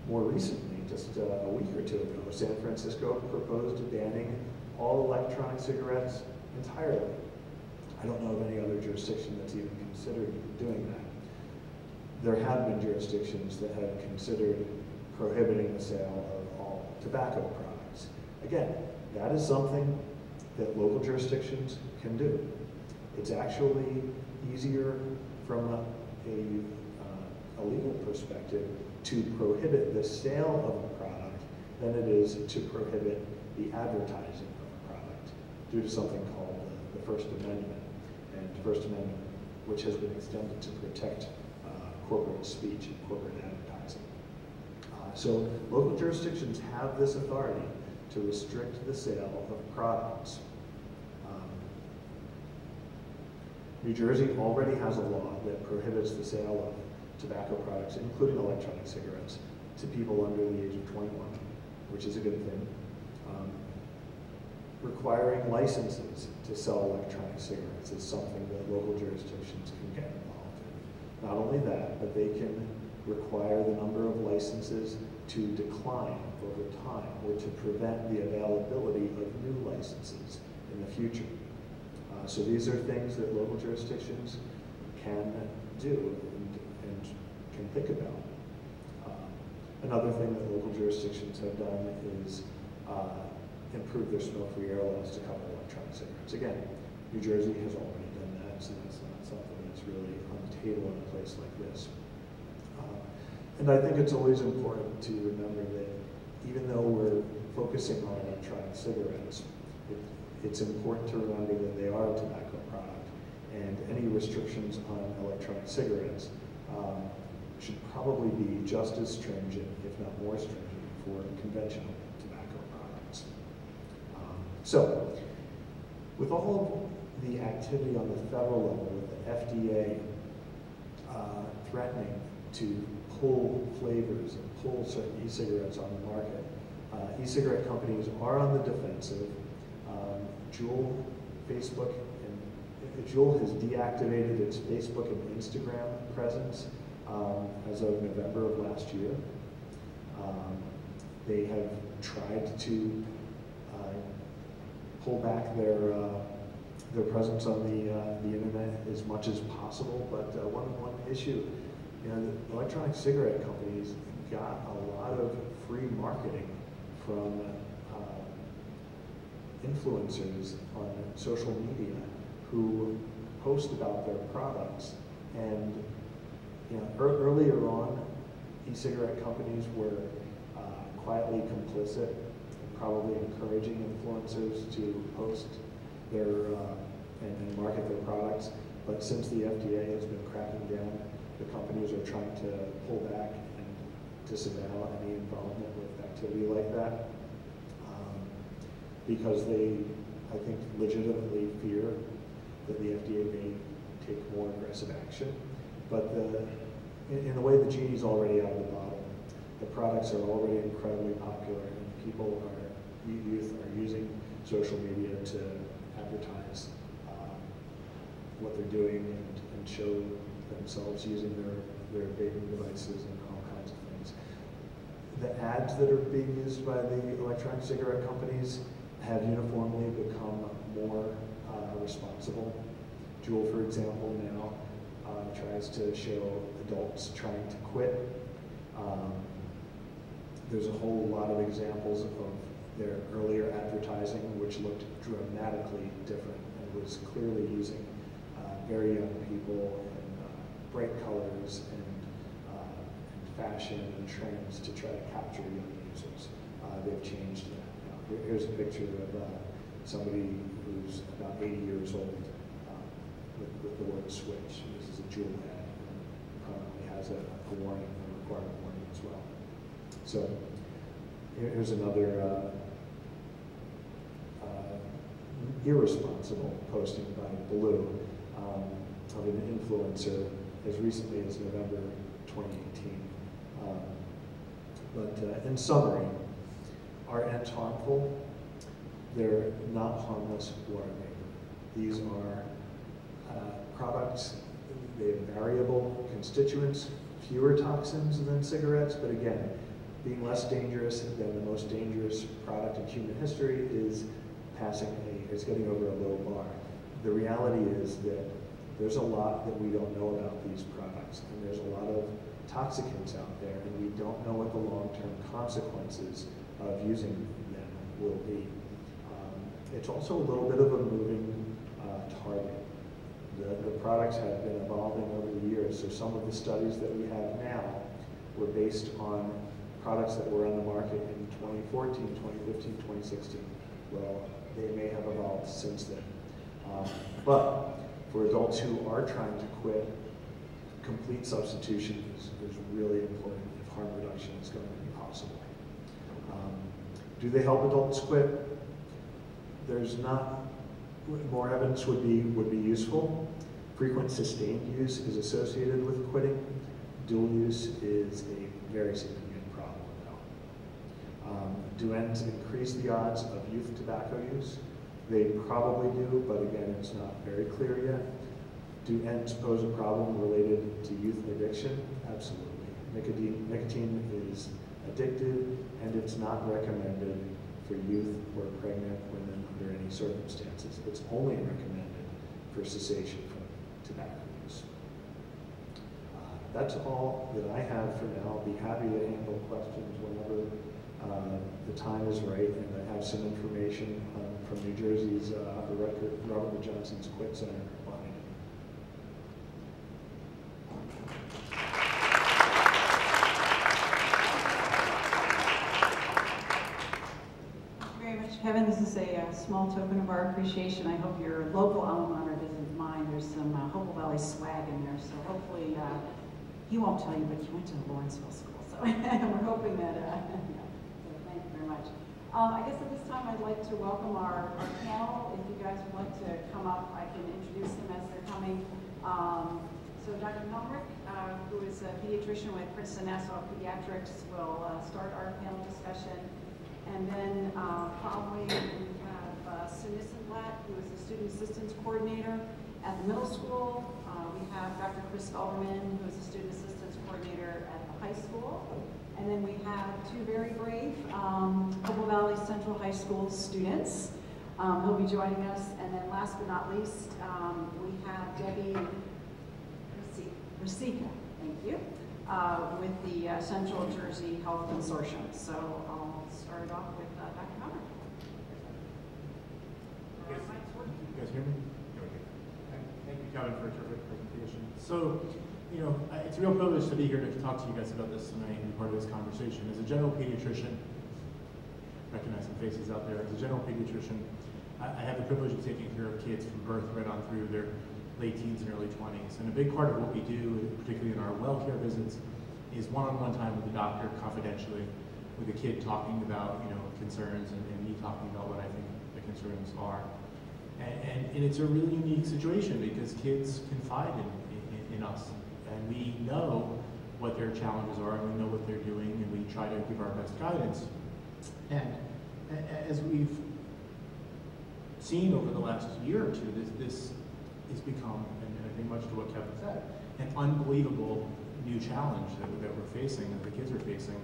More recently, just a week or two ago, San Francisco proposed banning all electronic cigarettes entirely. I don't know of any other jurisdiction that's even considered doing that. There have been jurisdictions that have considered prohibiting the sale of all tobacco products. Again, that is something that local jurisdictions can do. It's actually easier from a legal perspective to prohibit the sale of a product than it is to prohibit the advertising of a product due to something called the First Amendment, and First Amendment, which has been extended to protect corporate speech and corporate advertising. So local jurisdictions have this authority to restrict the sale of products. New Jersey already has a law that prohibits the sale of tobacco products, including electronic cigarettes, to people under the age of 21, which is a good thing. Requiring licenses to sell electronic cigarettes is something that local jurisdictions can get involved in. Not only that, but they can require the number of licenses to decline over time or to prevent the availability of new licenses in the future. So these are things that local jurisdictions can do and can think about. Another thing that local jurisdictions have done is improve their smoke-free air laws to cover electronic cigarettes. Again, New Jersey has already done that, so that's not something that's really on the table in a place like this. And I think it's always important to remember that even though we're focusing on electronic cigarettes, it's important to remember that they are a tobacco product, and any restrictions on electronic cigarettes should probably be just as stringent, if not more stringent, for conventional tobacco products. So, with all of the activity on the federal level, with the FDA threatening to pull flavors and pull certain e-cigarettes on the market, e-cigarette companies are on the defensive. Juul, Facebook, and Juul has deactivated its Facebook and Instagram presence as of November of last year. They have tried to pull back their presence on the internet as much as possible, but one issue, the electronic cigarette companies got a lot of free marketing from influencers on social media who post about their products. And earlier on, e-cigarette companies were quietly complicit, probably encouraging influencers to post their and market their products. But since the FDA has been cracking down, the companies are trying to pull back and disavow any involvement with activity like that. Because they, I think, legitimately fear that the FDA may take more aggressive action. But in a way, the genie's already out of the bottle. The products are already incredibly popular, and youth are using social media to advertise what they're doing and show themselves using their vaping devices and all kinds of things. The ads that are being used by the electronic cigarette companies have uniformly become more responsible. Juul, for example, now tries to show adults trying to quit. There's a whole lot of examples of their earlier advertising which looked dramatically different and was clearly using very young people and bright colors and fashion and trends to try to capture young users. They've changed that. Here's a picture of somebody who's about 80 years old with the word switch. This is a Juul ad, and probably has a warning, a required warning as well. So here's another irresponsible posting by Blue of an influencer as recently as November 2018. But in summary, are ants harmful? They're not harmless or neighbor. These are products, they have variable constituents, fewer toxins than cigarettes, but again, being less dangerous than the most dangerous product in human history is passing a it's getting over a low bar. The reality is that there's a lot that we don't know about these products, and there's a lot of toxicants out there, and we don't know what the long-term consequences of using them will be. It's also a little bit of a moving target. The products have been evolving over the years, so some of the studies that we have now were based on products that were on the market in 2014, 2015, 2016. Well, they may have evolved since then. But for adults who are trying to quit, complete substitution is really important if harm reduction is going to be possible. Do they help adults quit? There's not, more evidence would be useful. Frequent sustained use is associated with quitting. Dual use is a very significant problem though. Do ends increase the odds of youth tobacco use? They probably do, but again, it's not very clear yet. Do ends pose a problem related to youth addiction? Absolutely. Nicotine is addictive, and it's not recommended for youth or pregnant women under any circumstances. It's only recommended for cessation from tobacco use. That's all that I have for now. I'll be happy to handle questions whenever the time is right, and I have some information from New Jersey's Robert Johnson's Quit Center behind it. Kevin, this is a small token of our appreciation. I hope your local alma mater doesn't mind. There's some Hopewell Valley swag in there, so hopefully he won't tell you, but he went to the Lawrenceville school, so we're hoping that, yeah. So thank you very much. I guess at this time I'd like to welcome our panel. If you guys would like to come up, I can introduce them as they're coming. So Dr. Melrick, who is a pediatrician with Princeton Nassau Pediatrics, will start our panel discussion. And then following, we have Sue Nissenblatt, who is the Student Assistance Coordinator at the middle school. We have Dr. Chris Felderman, who is the Student Assistance Coordinator at the high school. And then we have two very brave Hopewell Valley Central High School students who'll be joining us. And then last but not least, we have Debbie Rasica, thank you, with the Central Jersey Health Consortium. So I'll start off with Dr. Conner. You guys hear me? Thank you, Kevin, for a terrific presentation. So, you know, it's a real privilege to be here to talk to you guys about this tonight and be part of this conversation. As a general pediatrician, recognize some faces out there. As a general pediatrician, I have the privilege of taking care of kids from birth right on through their late teens and early 20s. And a big part of what we do, particularly in our well care visits, is one-on-one time with the doctor, confidentially, with the kid talking about, you know, concerns and me talking about what I think the concerns are. And it's a really unique situation because kids confide in us, and we know what their challenges are, and we know what they're doing, and we try to give our best guidance. And as we've seen over the last year or two, this has become, and I think much to what Kevin said, an unbelievable new challenge that we're facing, that the kids are facing.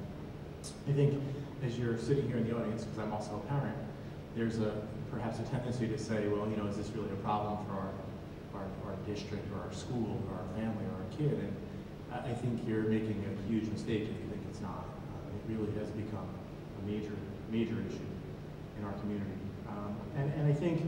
I think as you're sitting here in the audience, because I'm also a parent, there's perhaps a tendency to say, well, you know, is this really a problem for our district or our school or our family or our kid? And I think you're making a huge mistake if you think it's not. It really has become a major issue in our community. And I think,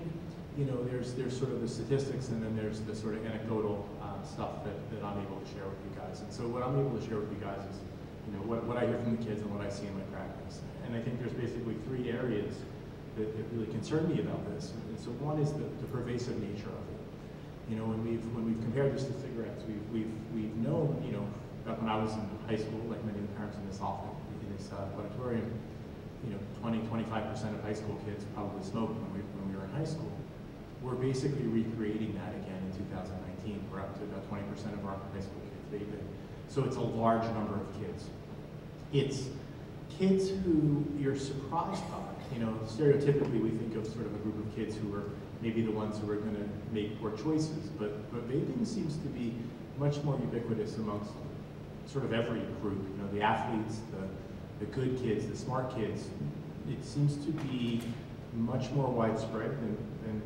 you know, there's sort of the statistics, and then there's the sort of anecdotal stuff that I'm able to share with you guys. And so what I'm able to share with you guys is, you know, what I hear from the kids and what I see in my practice. And I think there's basically three areas that really concern me about this. And so one is the pervasive nature of it. You know, when we've compared this to cigarettes, we've known, you know, back when I was in high school, like many of the parents in this office, in this auditorium, you know, 20–25% of high school kids probably smoked when we were in high school. We're basically recreating that again in 2019. We're up to about 20% of our high school kids vaping. So it's a large number of kids. It's kids who you're surprised by. You know, stereotypically we think of sort of a group of kids who are maybe the ones who are going to make poor choices, but vaping seems to be much more ubiquitous amongst sort of every group. You know, the athletes, the good kids, the smart kids. It seems to be much more widespread than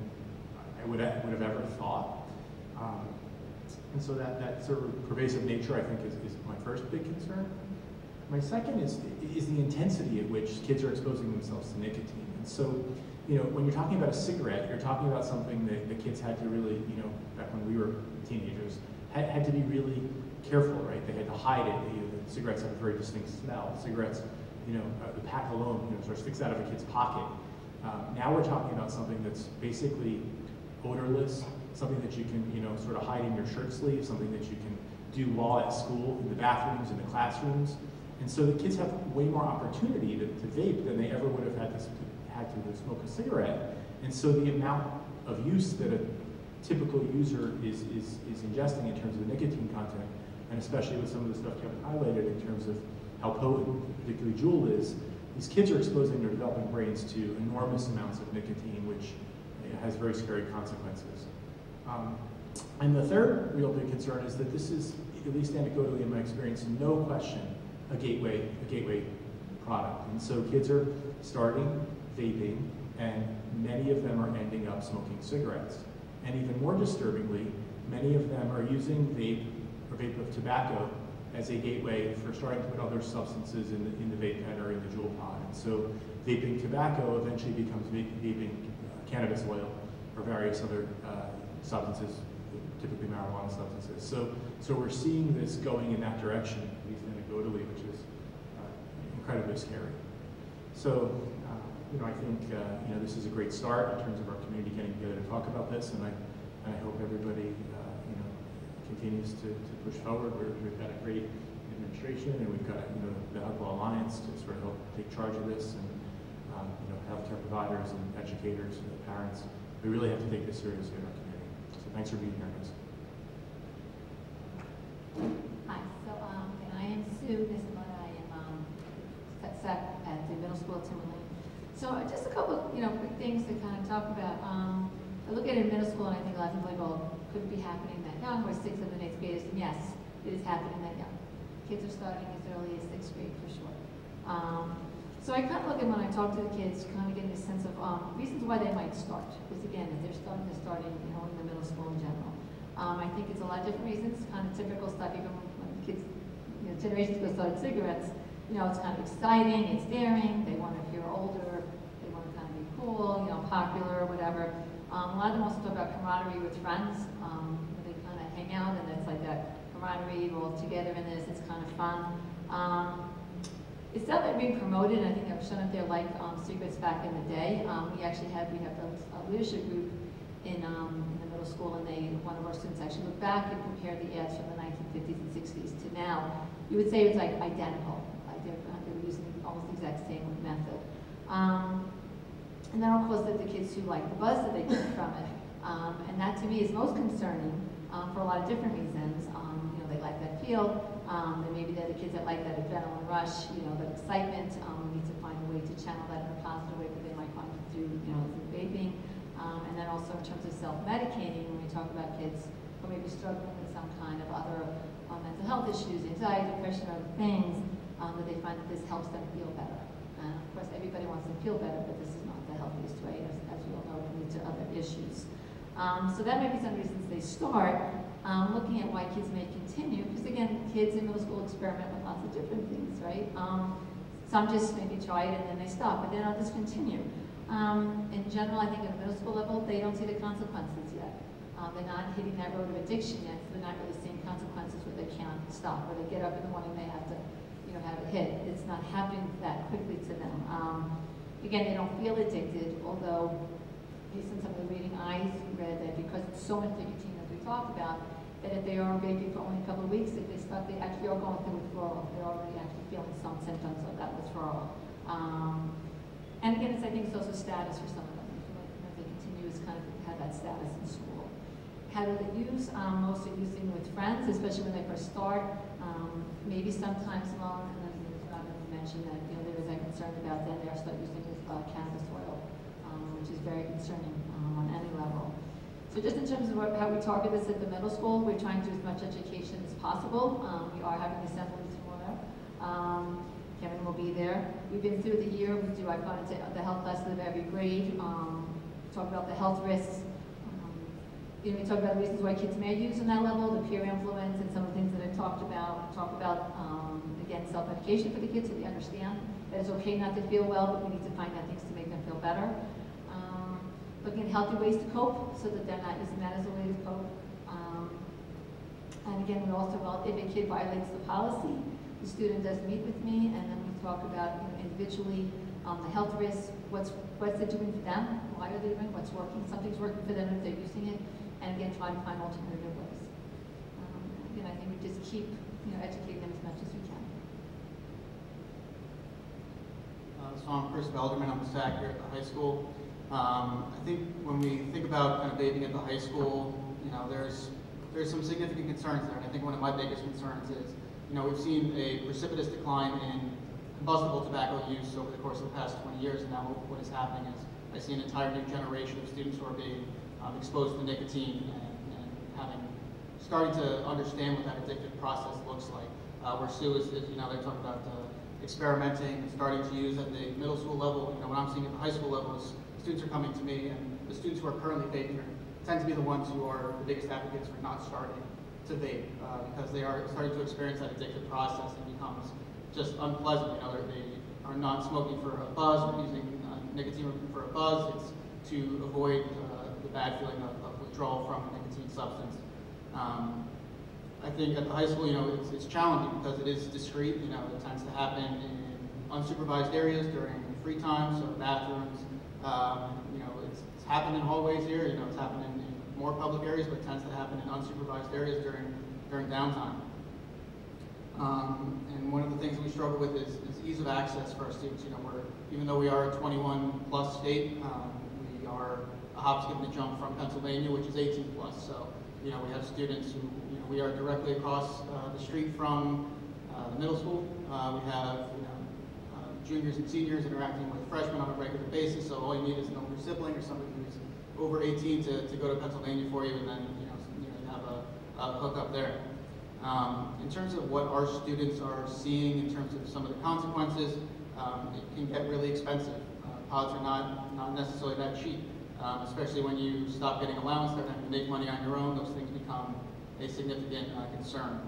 I would have ever thought. And so that sort of pervasive nature, I think, is my first big concern. My second is the intensity at which kids are exposing themselves to nicotine. And so, you know, when you're talking about a cigarette, you're talking about something that the kids had to really, you know, back when we were teenagers, had to be really careful, right? They had to hide it. The cigarettes have a very distinct smell. Cigarettes, you know, the pack alone, you know, sort of sticks out of a kid's pocket. Now we're talking about something that's basically odorless, something that you can, you know, sort of hide in your shirt sleeve, something that you can do while at school, in the bathrooms, in the classrooms. And so the kids have way more opportunity to vape than they ever would have had to smoke a cigarette. And so the amount of use that a typical user is ingesting in terms of the nicotine content, and especially with some of the stuff Kevin highlighted in terms of how potent particularly Juul is, these kids are exposing their developing brains to enormous amounts of nicotine, which has very scary consequences. And the third real big concern is that this is, at least anecdotally in my experience, no question, a gateway product. And so kids are starting vaping, and many of them are ending up smoking cigarettes. And even more disturbingly, many of them are using vape or vape of tobacco as a gateway for starting to put other substances in the vape pen or in the Juul pod. And so vaping tobacco eventually becomes vaping cannabis oil or various other substances, typically marijuana substances. So we're seeing this going in that direction, at least anecdotally, which is incredibly scary. So, you know, I think you know, this is a great start in terms of our community getting together to talk about this, and I hope everybody you know, continues to push forward. We've got a great administration, and we've got, you know, the Alcohol Alliance to sort of help take charge of this, and you know, healthcare providers and educators and parents. We really have to take this seriously in our community. So thanks for being here, guys. Hi, so I am Sue. This is what I am set at the middle school at Timberlane. So just a couple, you know, quick things to kind of talk about. I look at it in middle school, and I think a lot of people are like, well, could it be happening that young? We're 6th, 7th, 8th graders, and yes, it is happening that young. Kids are starting as early as 6th grade for sure. So I kind of look at when I talk to the kids, kind of getting a sense of reasons why they might start. Because again, if they're starting, you know, in the middle school in general. I think it's a lot of different reasons, kind of typical stuff, even when kids, you know, generations ago started cigarettes. You know, it's kind of exciting, it's daring, they want to appear older, they want to kind of be cool, you know, popular or whatever. A lot of them also talk about camaraderie with friends. Where they kind of hang out, and it's like that camaraderie, we're all together in this, it's kind of fun. It's definitely being promoted, and I think I've shown up there like cigarettes back in the day. We have a leadership group in the middle school, and one of our students actually looked back and compared the ads from the 1950s and 60s to now. You would say it's like identical, like they were using almost the exact same method. And then of course the kids who like the buzz that they get from it, and that to me is most concerning for a lot of different reasons. You know, they like that feel. And maybe they're the kids that like that adrenaline rush, you know, that excitement. We need to find a way to channel that in a positive way, but they might want to do, you know, through vaping. And then also in terms of self-medicating, when we talk about kids who may be struggling with some kind of other mental health issues, anxiety, depression, other things, that they find that this helps them feel better. And of course, everybody wants to feel better, but this is not the healthiest way, as we all know, it can lead to other issues. So that may be some reasons they start. Looking at why kids may continue, because again, kids in middle school experiment with lots of different things, right? Some just maybe try it and then they stop, but then others continue. In general, I think at the middle school level, they don't see the consequences yet. They're not hitting that road of addiction yet, so they're not really seeing consequences where they can't stop, or they get up in the morning and they have to, you know, have it hit. It's not happening that quickly to them. Again, they don't feel addicted, although based on some of the reading I read, that because it's so much nicotine as we talked about, that if they are vaping for only a couple of weeks, if they start, they actually are going through withdrawal. They're already actually feeling some symptoms of that withdrawal. And again, I think it's also status for some of them. If they continue to kind of have that status in school. How do they use? Mostly using with friends, especially when they first start. Maybe sometimes alone, and then I mentioned that, you know, there is a concern about that. They are start using with cannabis oil, which is very concerning on any level. So just in terms of how we target this at the middle school, we're trying to do as much education as possible. We are having assemblies tomorrow. Kevin will be there. been through the year, I call it the health classes of every grade, talk about the health risks. We talk about the reasons why kids may use on that level, the peer influence, and some of the things that I talked about. Talk about, again, self-education for the kids so they understand that it's okay not to feel well, but we need to find out things to make them feel better. Looking at healthy ways to cope so that they're not using that as a way to cope. And again, we also, if a kid violates the policy, the student does meet with me, and then we talk about individually the health risks, what's it doing for them, why are they doing it, what's working, something's working for them if they're using it, and again, try to find alternative ways. Again, I think we just keep educating them as much as we can. So I'm Chris Belderman, I'm a SAC here at the high school. I think when we think about kind of vaping at the high school, there's some significant concerns there, and I think one of my biggest concerns is, we've seen a precipitous decline in combustible tobacco use over the course of the past 20 years, and now what is happening is I see an entire new generation of students who are being exposed to nicotine and starting to understand what that addictive process looks like. Where Sue is they're talking about experimenting and starting to use at the middle school level. What I'm seeing at the high school level is students are coming to me, and the students who are currently vaping tend to be the ones who are the biggest advocates for not starting to vape because they are starting to experience that addictive process and becomes just unpleasant. They are not smoking for a buzz or using nicotine for a buzz. It's to avoid the bad feeling of withdrawal from a nicotine substance. I think at the high school, it's challenging because it is discreet. It tends to happen in unsupervised areas during free time, so bathrooms. It's happened in hallways here. It's happened in more public areas, but it tends to happen in unsupervised areas during downtime. And one of the things we struggle with is ease of access for our students. Even though we are a 21+ state, we are a hop, skip, and a jump from Pennsylvania, which is 18+. So, we have students who, we are directly across the street from the middle school. We have, juniors and seniors interacting with freshmen on a regular basis. So all you need is an older sibling or somebody who's over 18 to go to Pennsylvania for you, and then you have a hookup there. In terms of what our students are seeing in terms of some of the consequences, it can get really expensive. Pods are not necessarily that cheap, especially when you stop getting allowance, start having to make money on your own. Those things become a significant concern.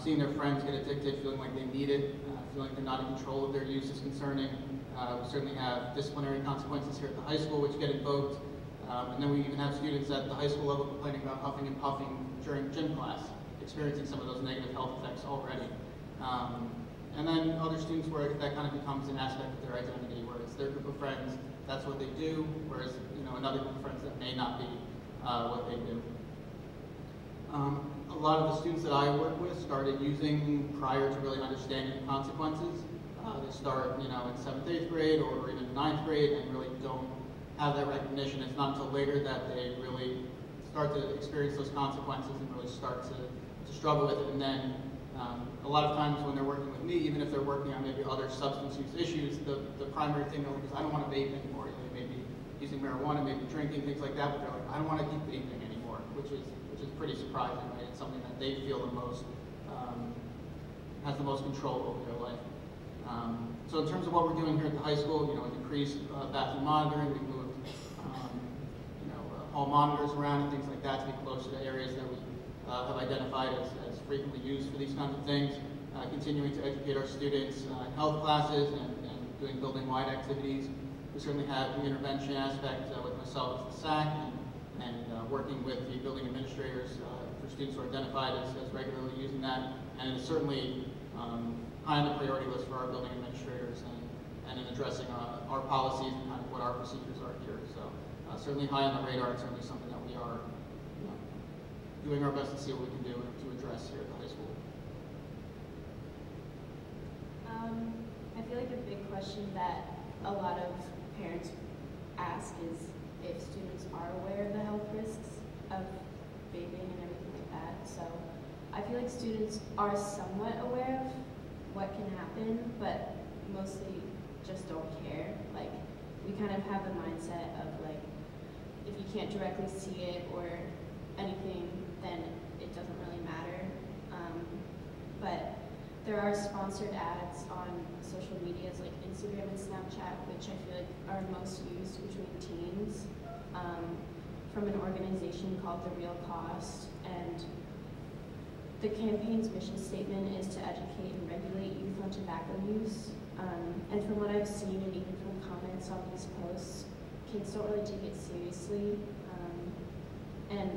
Seeing their friends get addicted, feeling like they need it, feeling like they're not in control of their use is concerning. We certainly have disciplinary consequences here at the high school which get invoked. And then we even have students at the high school level complaining about huffing and puffing during gym class, experiencing some of those negative health effects already. And then other students where that kind of becomes an aspect of their identity, where it's their group of friends, that's what they do, whereas another group of friends that may not be what they do. A lot of the students that I work with started using prior to really understanding the consequences. They start in 7th, 8th grade or even 9th grade and really don't have that recognition. It's not until later that they really start to experience those consequences and really start to struggle with it. And then a lot of times when they're working with me, even if they're working on maybe other substance use issues, the primary thing they're like is, I don't want to vape anymore. They may be using marijuana, maybe drinking, things like that, but they're like, I don't want to keep vaping anymore, which is pretty surprising, right? It's something that they feel the most, has the most control over their life. So in terms of what we're doing here at the high school, we've increased bathroom monitoring, we've moved, hall monitors around and things like that to be closer to areas that we have identified as frequently used for these kinds of things. Continuing to educate our students in health classes and doing building-wide activities. We certainly have the intervention aspect with myself as the SAC and working with the building administrators for students who are identified as regularly using that. And it's certainly high on the priority list for our building administrators and in addressing our policies and kind of what our procedures are here. So certainly high on the radar and certainly something that we are doing our best to see what we can do to address here at the high school. I feel like a big question that a lot of parents ask is if students are aware of the health risks of vaping and everything like that. So I feel like students are somewhat aware of what can happen, but mostly just don't care. Like, we kind of have the mindset of like, if you can't directly see it or anything, then it doesn't really matter. But there are sponsored ads on social medias like Instagram and Snapchat, which I feel like are most used between teens, from an organization called The Real Cost. And the campaign's mission statement is to educate and regulate youth on tobacco use. And from what I've seen, and even from comments on these posts, kids don't really take it seriously. And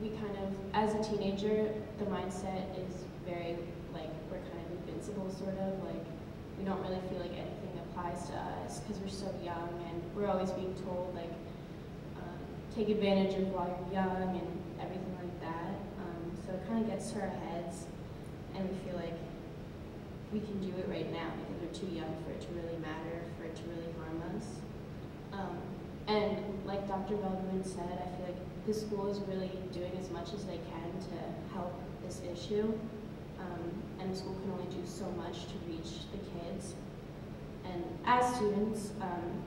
we kind of, as a teenager, the mindset is very, like, we're kind of invincible, sort of. Like, we don't really feel like anything applies to us because we're so young, and we're always being told, like, take advantage of while you're young and everything like that. So it kind of gets to our heads, and we feel like we can do it right now because we're too young for it to really matter, for it to really harm us. And like Dr. Belderman said, I feel like the school is really doing as much as they can to help this issue. And the school can only do so much to reach the kids. And as students,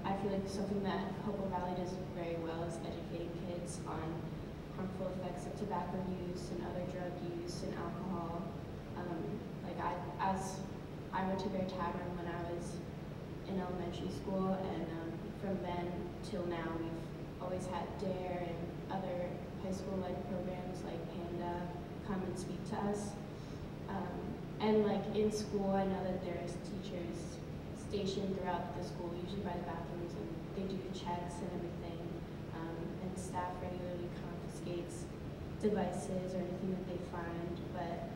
I feel like something that Hopewell Valley does very well is educating kids on harmful effects of tobacco use and other drug use and alcohol. As I went to Bear Tavern when I was in elementary school, and from then till now, we've always had DARE and other high school-like programs like Panda come and speak to us. And like in school, I know that there's teachers stationed throughout the school, usually by the bathrooms, and they do checks and everything. And staff regularly confiscates devices or anything that they find. But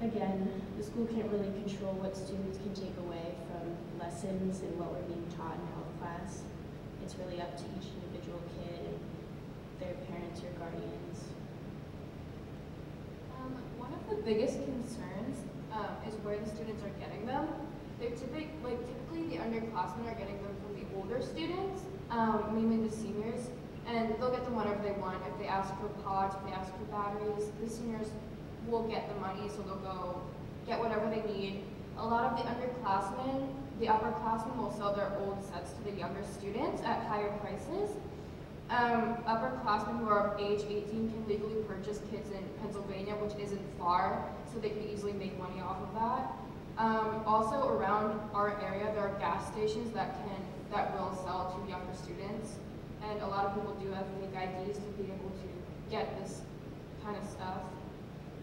again, the school can't really control what students can take away from lessons and what we're being taught in health class. It's really up to each individual kid and their parents or guardians. One of the biggest concerns is where the students are getting them. They're typically the underclassmen are getting them from the older students, mainly the seniors, and they'll get them whatever they want. If they ask for pods, if they ask for batteries, the seniors will get the money, so they'll go get whatever they need. A lot of the underclassmen, the upperclassmen will sell their old sets to the younger students at higher prices. Upperclassmen who are of age 18 can legally purchase kits in Pennsylvania, which isn't far, so they can easily make money off of that. Also, around our area, there are gas stations that will sell to younger students, and a lot of people do have fake IDs to be able to get this kind of stuff.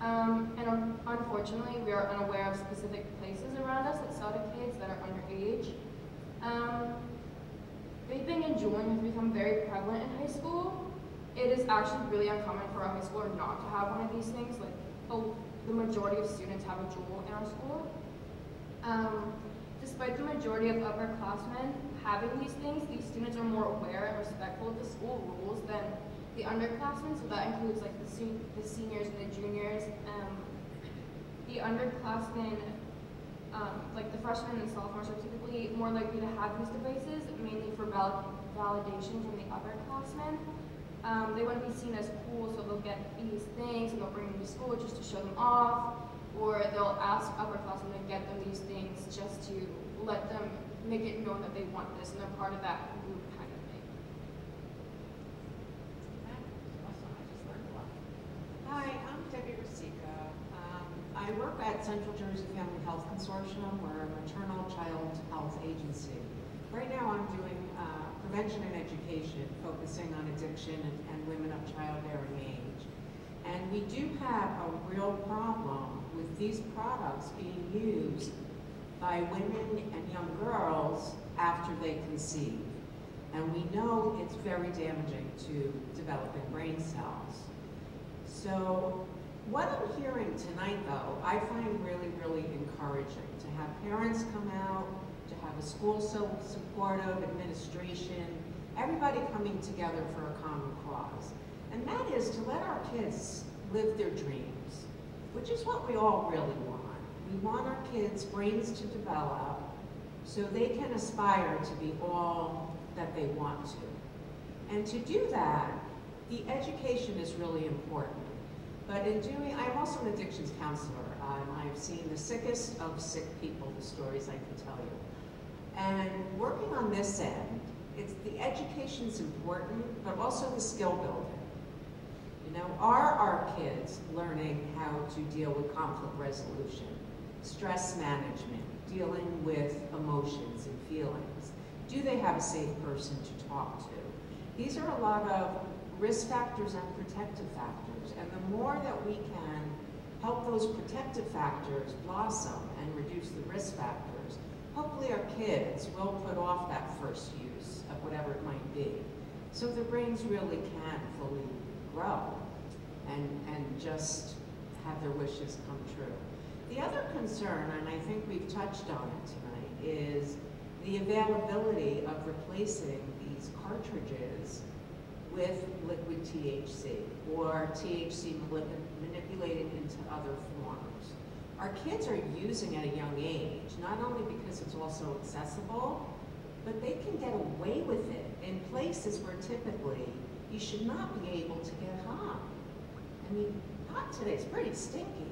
And unfortunately, we are unaware of specific places around us that sell to kids that are underage. Vaping and juuling has become very prevalent in high school. It is actually really uncommon for a high schooler not to have one of these things. Like, the majority of students have a juul in our school. Despite the majority of upperclassmen having these things, these students are more aware and respectful of the school rules than the underclassmen, so that includes like the seniors and the juniors. The underclassmen, like the freshmen and sophomores, are typically more likely to have these devices, mainly for validation from the upperclassmen. They want to be seen as cool, so they'll get these things and they'll bring them to school just to show them off, or they'll ask upperclassmen to get them these things just to let them make it known that they want this and they're part of that group kind of thing. Hi, I'm Debbie Rosica. I work at Central Jersey Family Health Consortium. We're a maternal child health agency. Right now I'm doing prevention and education, focusing on addiction and women of childbearing age. And we do have a real problem with these products being used by women and young girls after they conceive. And we know it's very damaging to developing brain cells. So what I'm hearing tonight, though, I find really, really encouraging to have parents come out, to have a school so supportive, administration, everybody coming together for a common cause. And that is to let our kids live their dreams, which is what we all really want. We want our kids' brains to develop so they can aspire to be all that they want to. And to do that, the education is really important. But in doing, I'm also an addictions counselor. I've seen the sickest of sick people, the stories I can tell you. And working on this end, the education's important, but also the skill building. You know, are our kids learning how to deal with conflict resolution, stress management, dealing with emotions and feelings. Do they have a safe person to talk to? These are a lot of risk factors and protective factors, and the more that we can help those protective factors blossom and reduce the risk factors, hopefully our kids will put off that first use of whatever it might be, so their brains really can fully grow and just have their wishes come true. The other concern, and I think we've touched on it tonight, is the availability of replacing these cartridges with liquid THC or THC manipulated into other forms. Our kids are using at a young age, not only because it's also accessible, but they can get away with it in places where typically you should not be able to get high. I mean, pot today is pretty stinky,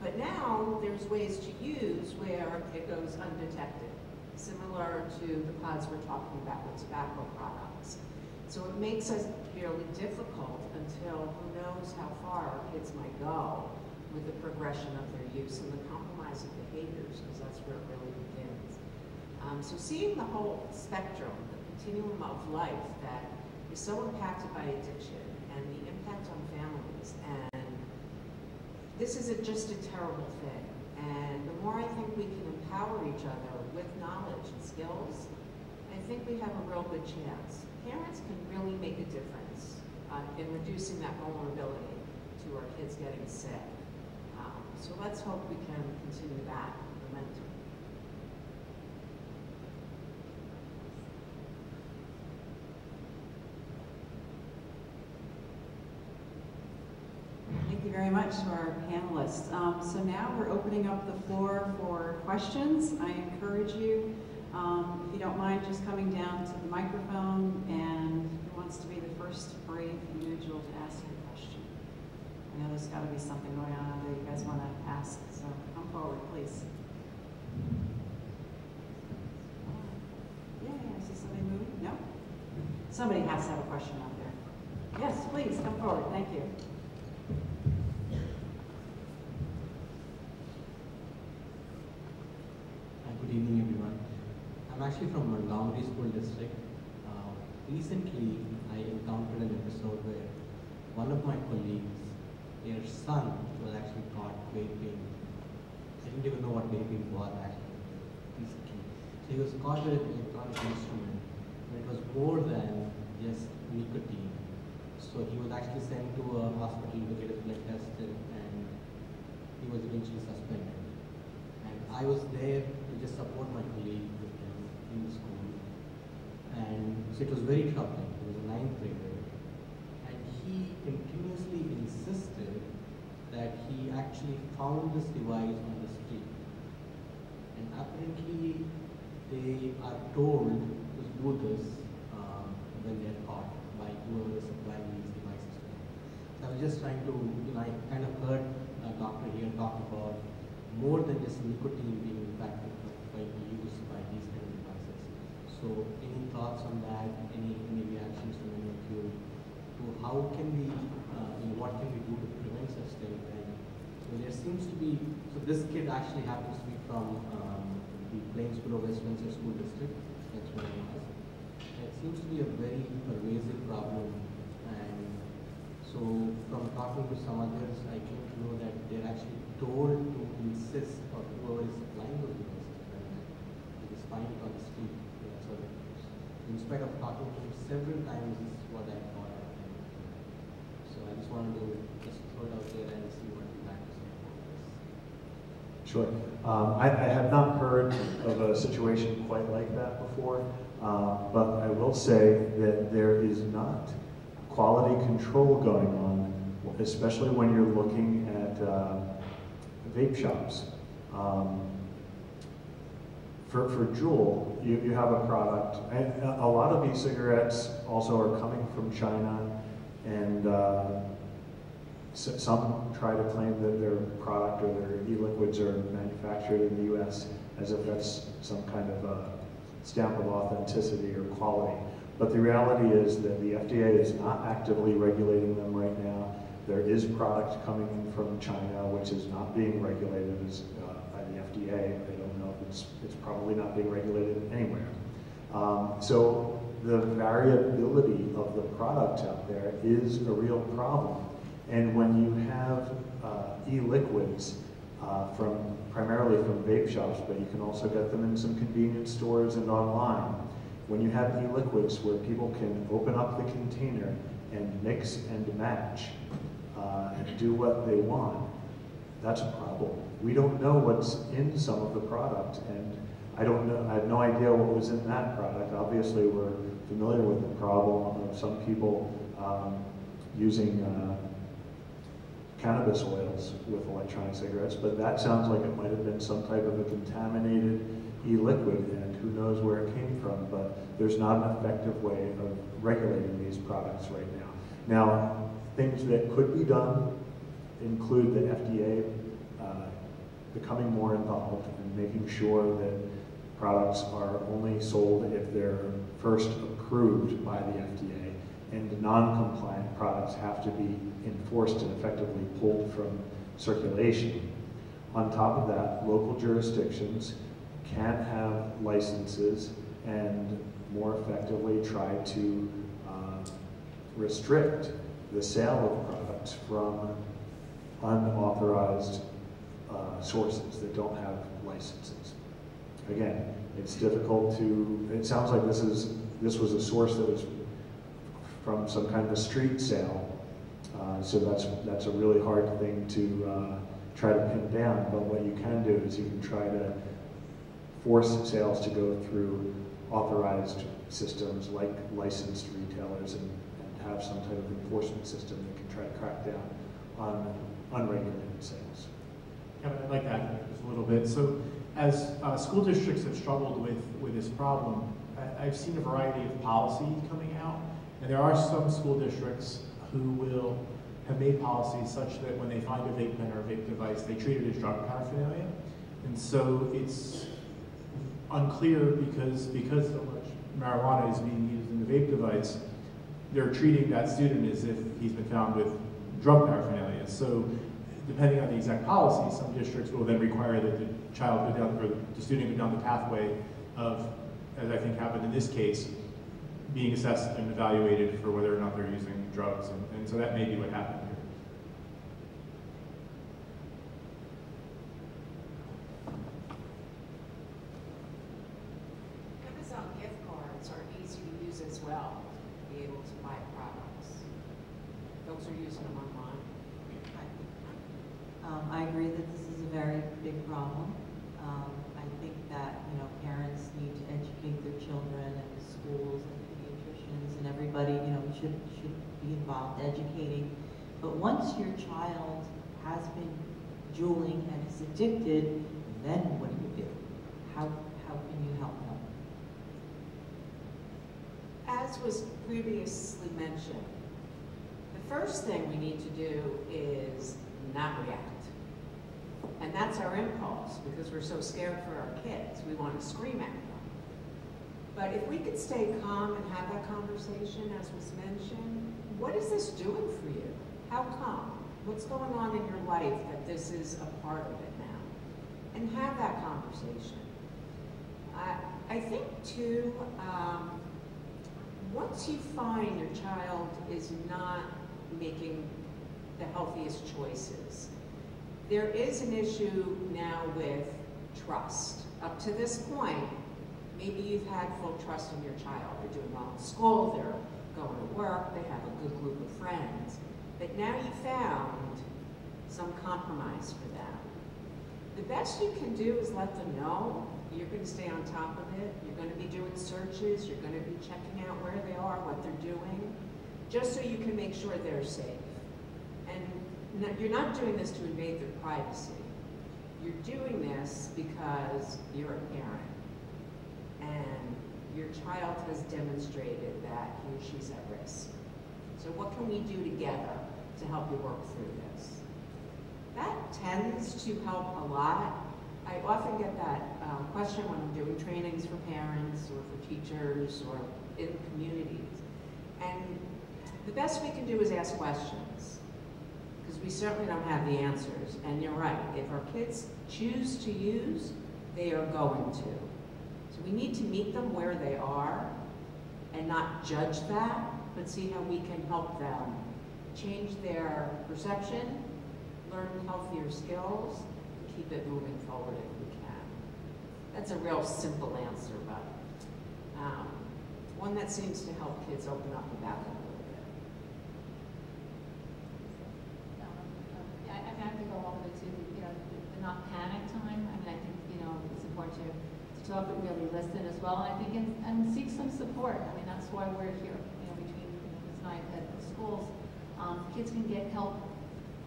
but now there's ways to use where it goes undetected, similar to the pods we're talking about with tobacco products. So it makes us fairly difficult until who knows how far our kids might go with the progression of their use and the compromise of behaviors, because that's where it really begins. So seeing the whole spectrum, the continuum of life that is so impacted by addiction and the impact on families, and this is just a terrible thing. And the more I think we can empower each other with knowledge and skills, I think we have a real good chance. Parents can really make a difference in reducing that vulnerability to our kids getting sick. So let's hope we can continue that momentum. Thank you very much to our panelists. So now we're opening up the floor for questions. I encourage you, if you don't mind, just coming down to the microphone, and who wants to be the first brave individual to ask your question? I know there's got to be something going on that you guys want to ask, so come forward, please. Yeah, I see somebody moving. No? Somebody has to have a question out there. Yes, please, come forward. Thank you. Good evening, everyone. I'm actually from Montgomery School District. Recently, I encountered an episode where one of my colleagues, their son, was actually caught vaping. I didn't even know what vaping was actually recently. So he was caught with an electronic instrument, but it was more than just nicotine. So he was actually sent to a hospital to get his blood tested, and he was eventually suspended. And I was there to just support my colleague with him in the school. And so it was very troubling. He was a 9th grader. And he continuously insisted that he actually found this device on the street. And apparently they are told to do this when they're caught by whoever is supplying these devices to them. So I was just trying to, I kind of heard a doctor here talk about more than just nicotine being impacted by the use by these kind of devices. So any thoughts on that? Any reactions from any of you to how can we, what can we do to prevent such things? And so there seems to be, so this kid actually happens to be from the Plainsboro Westminster School District. That's where he was. It seems to be a very pervasive problem. And so from talking to some others, I came to know that they're actually told to insist, or whoever is supplying those devices, they just find it on the street. That's what it is. In spite of talking to him several times, this is what I thought of him. So I just wanted to just throw it out there and see what you have to say about this. Sure. I have not heard of a situation quite like that before, but I will say that there is not quality control going on, especially when you're looking at vape shops. For Juul, you have a product, and a lot of e-cigarettes also are coming from China, and some try to claim that their product or their e-liquids are manufactured in the US as if that's some kind of a stamp of authenticity or quality. But the reality is that the FDA is not actively regulating them right now. There is product coming in from China which is not being regulated by the FDA. I don't know if it's probably not being regulated anywhere. So the variability of the product out there is a real problem. And when you have e-liquids primarily from vape shops, but you can also get them in some convenience stores and online. When you have e-liquids where people can open up the container and mix and match and do what they want, that's a problem. We don't know what's in some of the product, and I have no idea what was in that product. Obviously, we're familiar with the problem of some people using cannabis oils with electronic cigarettes, but that sounds like it might have been some type of a contaminated e-liquid, and who knows where it came from, but there's not an effective way of regulating these products right now. Now, things that could be done include the FDA becoming more involved and making sure that products are only sold if they're first approved by the FDA, and non-compliant products have to be enforced and effectively pulled from circulation. On top of that, local jurisdictions can have licenses and more effectively try to restrict the sale of products from unauthorized sources that don't have licenses. Again, it's difficult to, it sounds like this was a source that was from some kind of a street sale. So that's a really hard thing to try to pin down, but what you can do is you can try to force sales to go through authorized systems like licensed retailers and have some type of enforcement system that can try to crack down on unregulated sales. Kevin, I'd like to add just a little bit. So as school districts have struggled with this problem, I've seen a variety of policy coming out, and there are some school districts who will have made policies such that when they find a vape pen or a vape device, they treat it as drug paraphernalia. And so it's unclear because so much marijuana is being used in the vape device, they're treating that student as if he's been found with drug paraphernalia. So depending on the exact policy, some districts will then require that the child go down, or the student go down the pathway of, as I think happened in this case, being assessed and evaluated for whether or not they're using drugs, and so that may be what happened here. Amazon gift cards are easy to use as well, to be able to buy products. Folks are using them online. I agree that this is a very big problem. I think that, parents need to educate their children, and the schools and pediatricians and everybody, should be involved educating. But once your child has been juuling and is addicted, then what do? How can you help them? As was previously mentioned, the first thing we need to do is not react. And that's our impulse, because we're so scared for our kids. We want to scream at them. But if we could stay calm and have that conversation, as was mentioned, what is this doing for you? How come? What's going on in your life that this is a part of it now? And have that conversation. I think, too, once you find your child is not making the healthiest choices, there is an issue now with trust. Up to this point, maybe you've had full trust in your child. They're doing well in school, they're going to work, they have a good group of friends. But now you found some compromise for them. The best you can do is let them know you're going to stay on top of it. You're going to be doing searches. You're going to be checking out where they are, what they're doing, just so you can make sure they're safe. And you're not doing this to invade their privacy. You're doing this because you're a parent, and your child has demonstrated that he or she's at risk. So what can we do together to help you work through this? That tends to help a lot. I often get that question when I'm doing trainings for parents or for teachers or in communities. And the best we can do is ask questions. because we certainly don't have the answers. And you're right, if our kids choose to use, they are going to. So we need to meet them where they are and not judge that, but see how we can help them change their perception, learn healthier skills, and keep it moving forward if we can. That's a real simple answer, but one that seems to help kids open up about it a little bit. Yeah, I have to go all the way to, the not panic time. I mean, I think, it's important to talk and really listen as well. And I think, and seek some support. I mean, that's why we're here, between this night at the schools. Kids can get help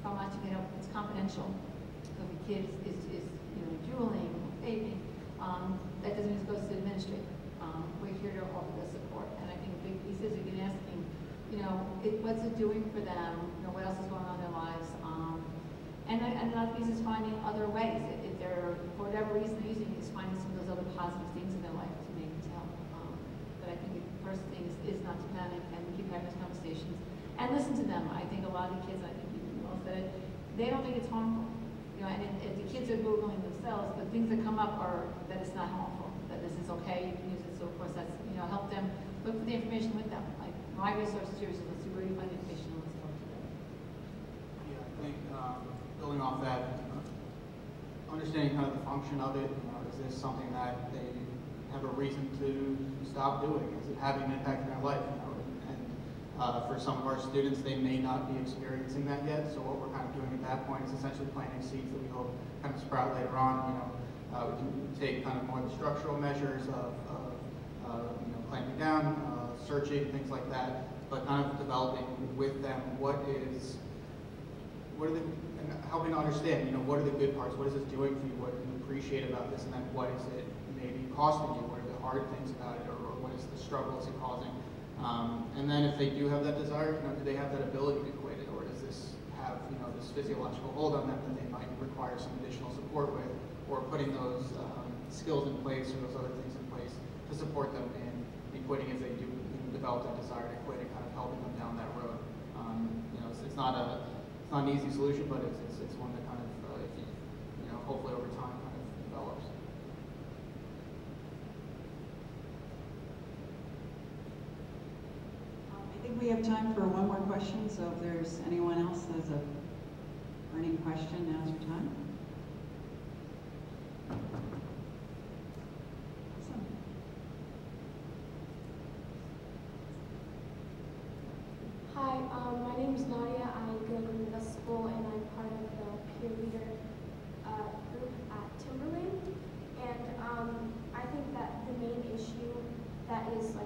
from us to get help. It's confidential. So if a kid is drooling, vaping, that doesn't mean it goes to the administrator. We're here to offer the support. And I think a big piece is you can ask them, what's it doing for them? What else is going on in their lives? And another piece is finding other ways. If they're, for whatever reason they're using it, is finding some of those other positive things in their life to make it help. But I think the first thing is not to panic and keep having those conversations and listen to them. I think a lot of the kids, I think you all said it, they don't think it's harmful. And if the kids are Googling themselves, the things that come up are that it's not harmful, that this is okay, you can use it. So of course that's, help them look for the information with them. Like my resources here is let's see where you find the information and let's talk to them. Yeah, I think building off that, understanding kind of the function of it, is this something that they have a reason to stop doing? Is it having an impact in their life? And for some of our students, they may not be experiencing that yet. So what we're kind of doing at that point is essentially planting seeds that we hope kind of sprout later on. We can take kind of more the structural measures of clamping down, searching, things like that, but kind of developing with them and helping to understand, what are the good parts, what is this doing for you, what do you appreciate about this, and then what is it maybe costing you, what are the hard things about it, or what is the struggle is it causing. And then if they do have that desire, do they have that ability to quit it, or does this have, this physiological hold on them that they might require some additional support with, or putting those skills in place or those other things in place to support them in quitting if they do develop that desire to quit and kind of helping them down that road. It's not an easy solution, but it's one that kind of, hopefully over time kind of develops. I think we have time for one more question, so if there's anyone else that has a burning question, now's your time. Awesome. Hi, my name is Nadia. I go to middle school and I'm part of the peer leader group at Timberland. And I think that the main issue that is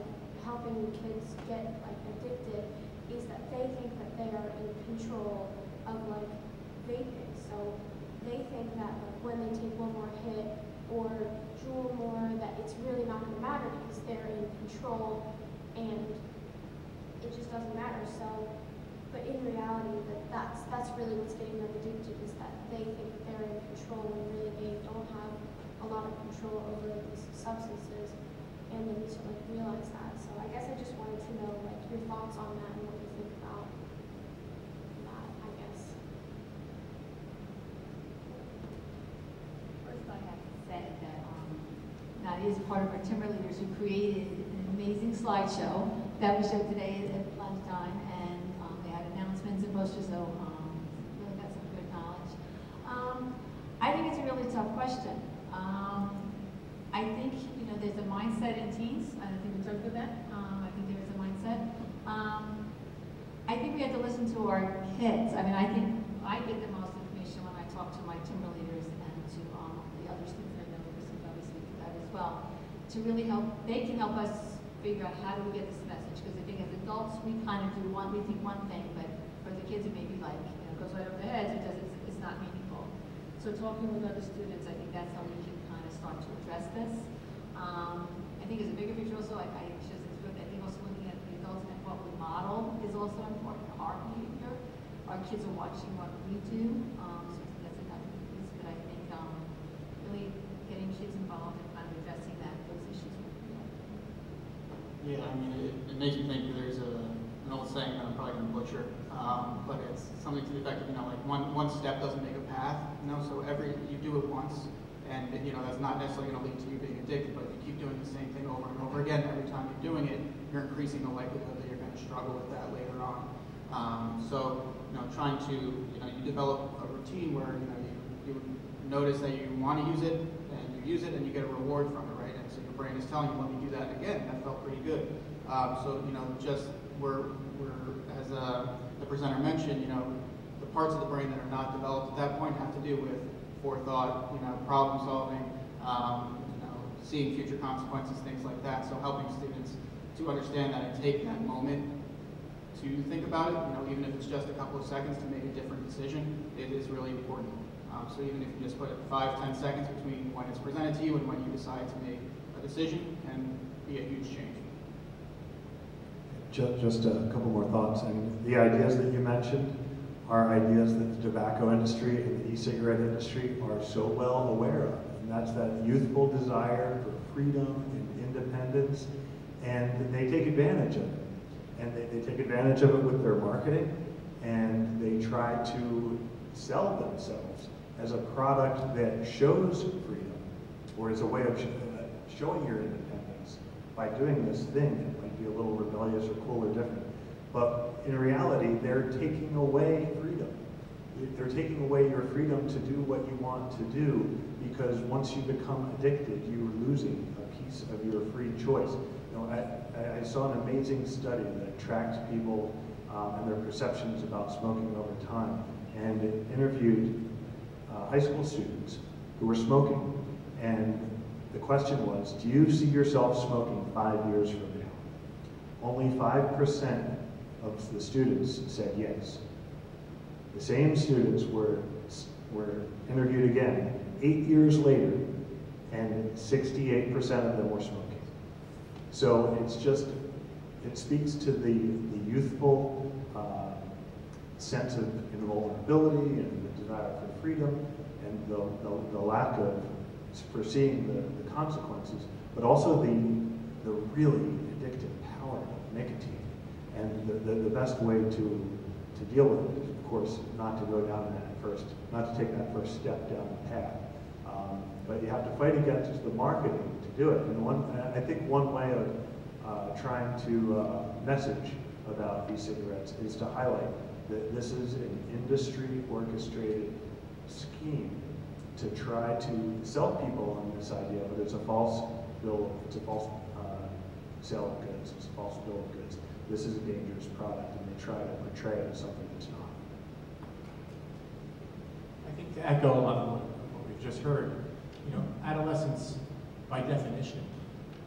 helping kids get addicted is that they think that they are in control of vaping. So they think that when they take one more hit or drool more, that it's really not going to matter because they're in control and it just doesn't matter. So, but in reality, that's really what's getting them addicted, is that they think that they're in control when really they don't have a lot of control over these substances, and they need to realize that. So I guess I just wanted to know your thoughts on that and what you think about that, I guess. First, I have to say that Nadia is part of our Timber Leaders who created an amazing slideshow that we showed today at lunchtime, and they had announcements and posters, so really got some good knowledge. I think it's a really tough question. I think, there's a mindset in teens. I don't think we talked about that. I think there is a mindset. I think we have to listen to our kids. I mean, I think I get the most information when I talk to my Timber Leaders and to the other students I know, Chris can probably speak to that as well, to really help. They can help us figure out how do we get this message, because I think as adults we kind of we think one thing, but for the kids it may be goes right over their heads, it's not meaningful. So talking with other students, I think that's how we can kind of start to address this. I think as a bigger picture also, I think also looking at the adults and what we model is also important. Our behavior, our kids are watching what we do, so that's another piece, but I think really getting kids involved and kind of addressing those issues. Yeah, I mean, it makes me think that there's an an old saying that I'm probably going to butcher, but it's something to the effect of, you know, like one step doesn't make a path, you know, so you do it once, and, you know, that's not necessarily going to lead to you being addicted, but if you keep doing the same thing over and over again, every time you're doing it, you're increasing the likelihood that you're going to struggle with that later on. So, you know, trying to, you know, you develop a routine where, you know, you notice that you want to use it, and you use it, and you get a reward from it, right? And so your brain is telling you, let me do that again. That felt pretty good. So, you know, just we're as the presenter mentioned, you know, the parts of the brain that are not developed at that point have to do with forethought, you know, problem solving, you know, seeing future consequences, things like that. So helping students to understand that and take that moment to think about it, you know, even if it's just a couple of seconds to make a different decision, it is really important. So even if you just put 5–10 seconds between when it's presented to you and when you decide to make a decision, can be a huge change. Just a couple more thoughts. And the ideas that you mentioned are ideas that the tobacco industry and the e-cigarette industry are so well aware of. And that's that youthful desire for freedom and independence. And they take advantage of it. And they take advantage of it with their marketing. And they try to sell themselves as a product that shows freedom, or as a way of showing your independence by doing this thing that might be a little rebellious or cool or different. But in reality, they're taking away freedom. They're taking away your freedom to do what you want to do, because once you become addicted, you're losing a piece of your free choice. You know, I saw an amazing study that tracked people and their perceptions about smoking over time, and it interviewed high school students who were smoking, and the question was, do you see yourself smoking 5 years from now? Only 5% of the students said yes. The same students were interviewed again 8 years later, and 68% of them were smoking. So it speaks to the youthful sense of invulnerability and the desire for freedom, and the lack of foreseeing the consequences, but also the really addictive power of nicotine. And the best way to deal with it is, of course, not to go down not to take that first step down the path. But you have to fight against the marketing to do it. And I think one way of trying to message about e-cigarettes is to highlight that this is an industry-orchestrated scheme to try to sell people on this idea, but it's a false sale of goods, it's a false bill of goods. This is a dangerous product, and they try to portray it as something that's not. I think to echo a lot of what we've just heard, you know, adolescence, by definition,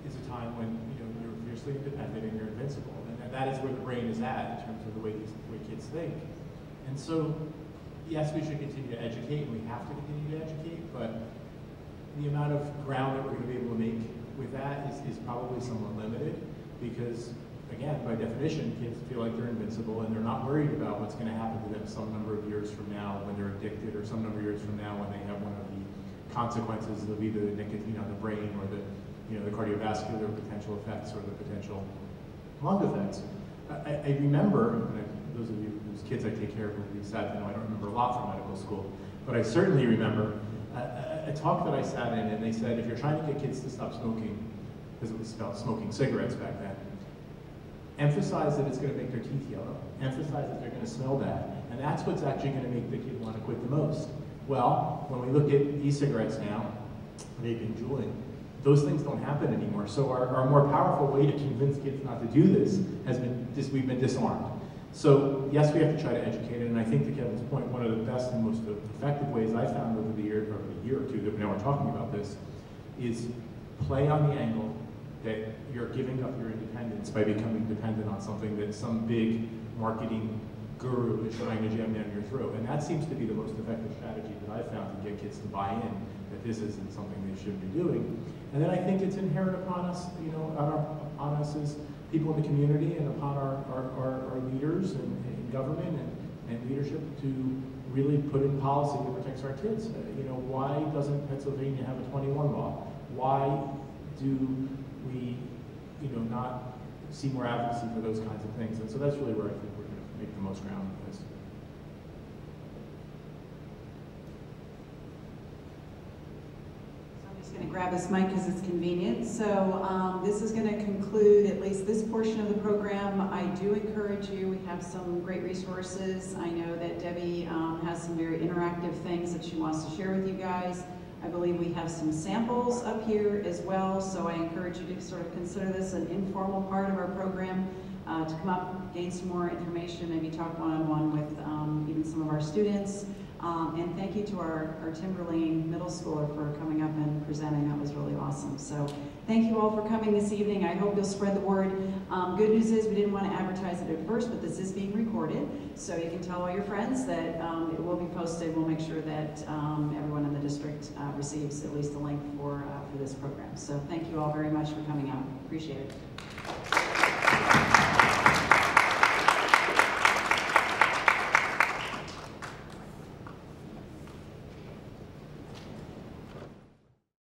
is a time when, you know, you're fiercely independent and you're invincible, and that is where the brain is at in terms of the way kids think. And so, yes, we should continue to educate, and we have to continue to educate, but the amount of ground that we're going to be able to make with that is probably somewhat limited, because, again, by definition, kids feel like they're invincible, and they're not worried about what's going to happen to them some number of years from now when they're addicted, or some number of years from now when they have one of the consequences of either the nicotine on the brain, or the cardiovascular potential effects, or the potential lung effects. I remember, those of you whose kids I take care of will be sad to know I don't remember a lot from medical school, but I certainly remember a talk that I sat in, and they said, if you're trying to get kids to stop smoking, because it was about smoking cigarettes back then, emphasize that it's going to make their teeth yellow, emphasize that they're going to smell bad, and that's what's actually going to make the kid want to quit the most. Well, when we look at e-cigarettes now, vaping, juuling, those things don't happen anymore. So our more powerful way to convince kids not to do this has been we've been disarmed. So yes, we have to try to educate it, and I think to Kevin's point, one of the best and most effective ways I found over the year or two that now we're talking about this is play on the angle that you're giving up your independence by becoming dependent on something that some big marketing guru is trying to jam down your throat. And that seems to be the most effective strategy that I've found to get kids to buy in that this isn't something they should be doing. And then I think it's inherent upon us, you know, upon us as people in the community, and upon our leaders in government and leadership to really put in policy that protects our kids. You know, why doesn't Pennsylvania have a 21 law? Why do we, you know, not see more advocacy for those kinds of things. And so that's really where I think we're going to make the most ground with this. I'm just going to grab this mic because it's convenient. So this is going to conclude at least this portion of the program. I do encourage you, we have some great resources. I know that Debbie has some very interactive things that she wants to share with you guys. I believe we have some samples up here as well, so I encourage you to sort of consider this an informal part of our program, to come up, gain some more information, maybe talk one-on-one with even some of our students. And thank you to our Timberlane middle schooler for coming up and presenting. That was really awesome. So thank you all for coming this evening. I hope you'll spread the word. Good news is we didn't want to advertise it at first, but this is being recorded. So you can tell all your friends that it will be posted. We'll make sure that everyone in the district receives at least a link for this program. So thank you all very much for coming out. Appreciate it.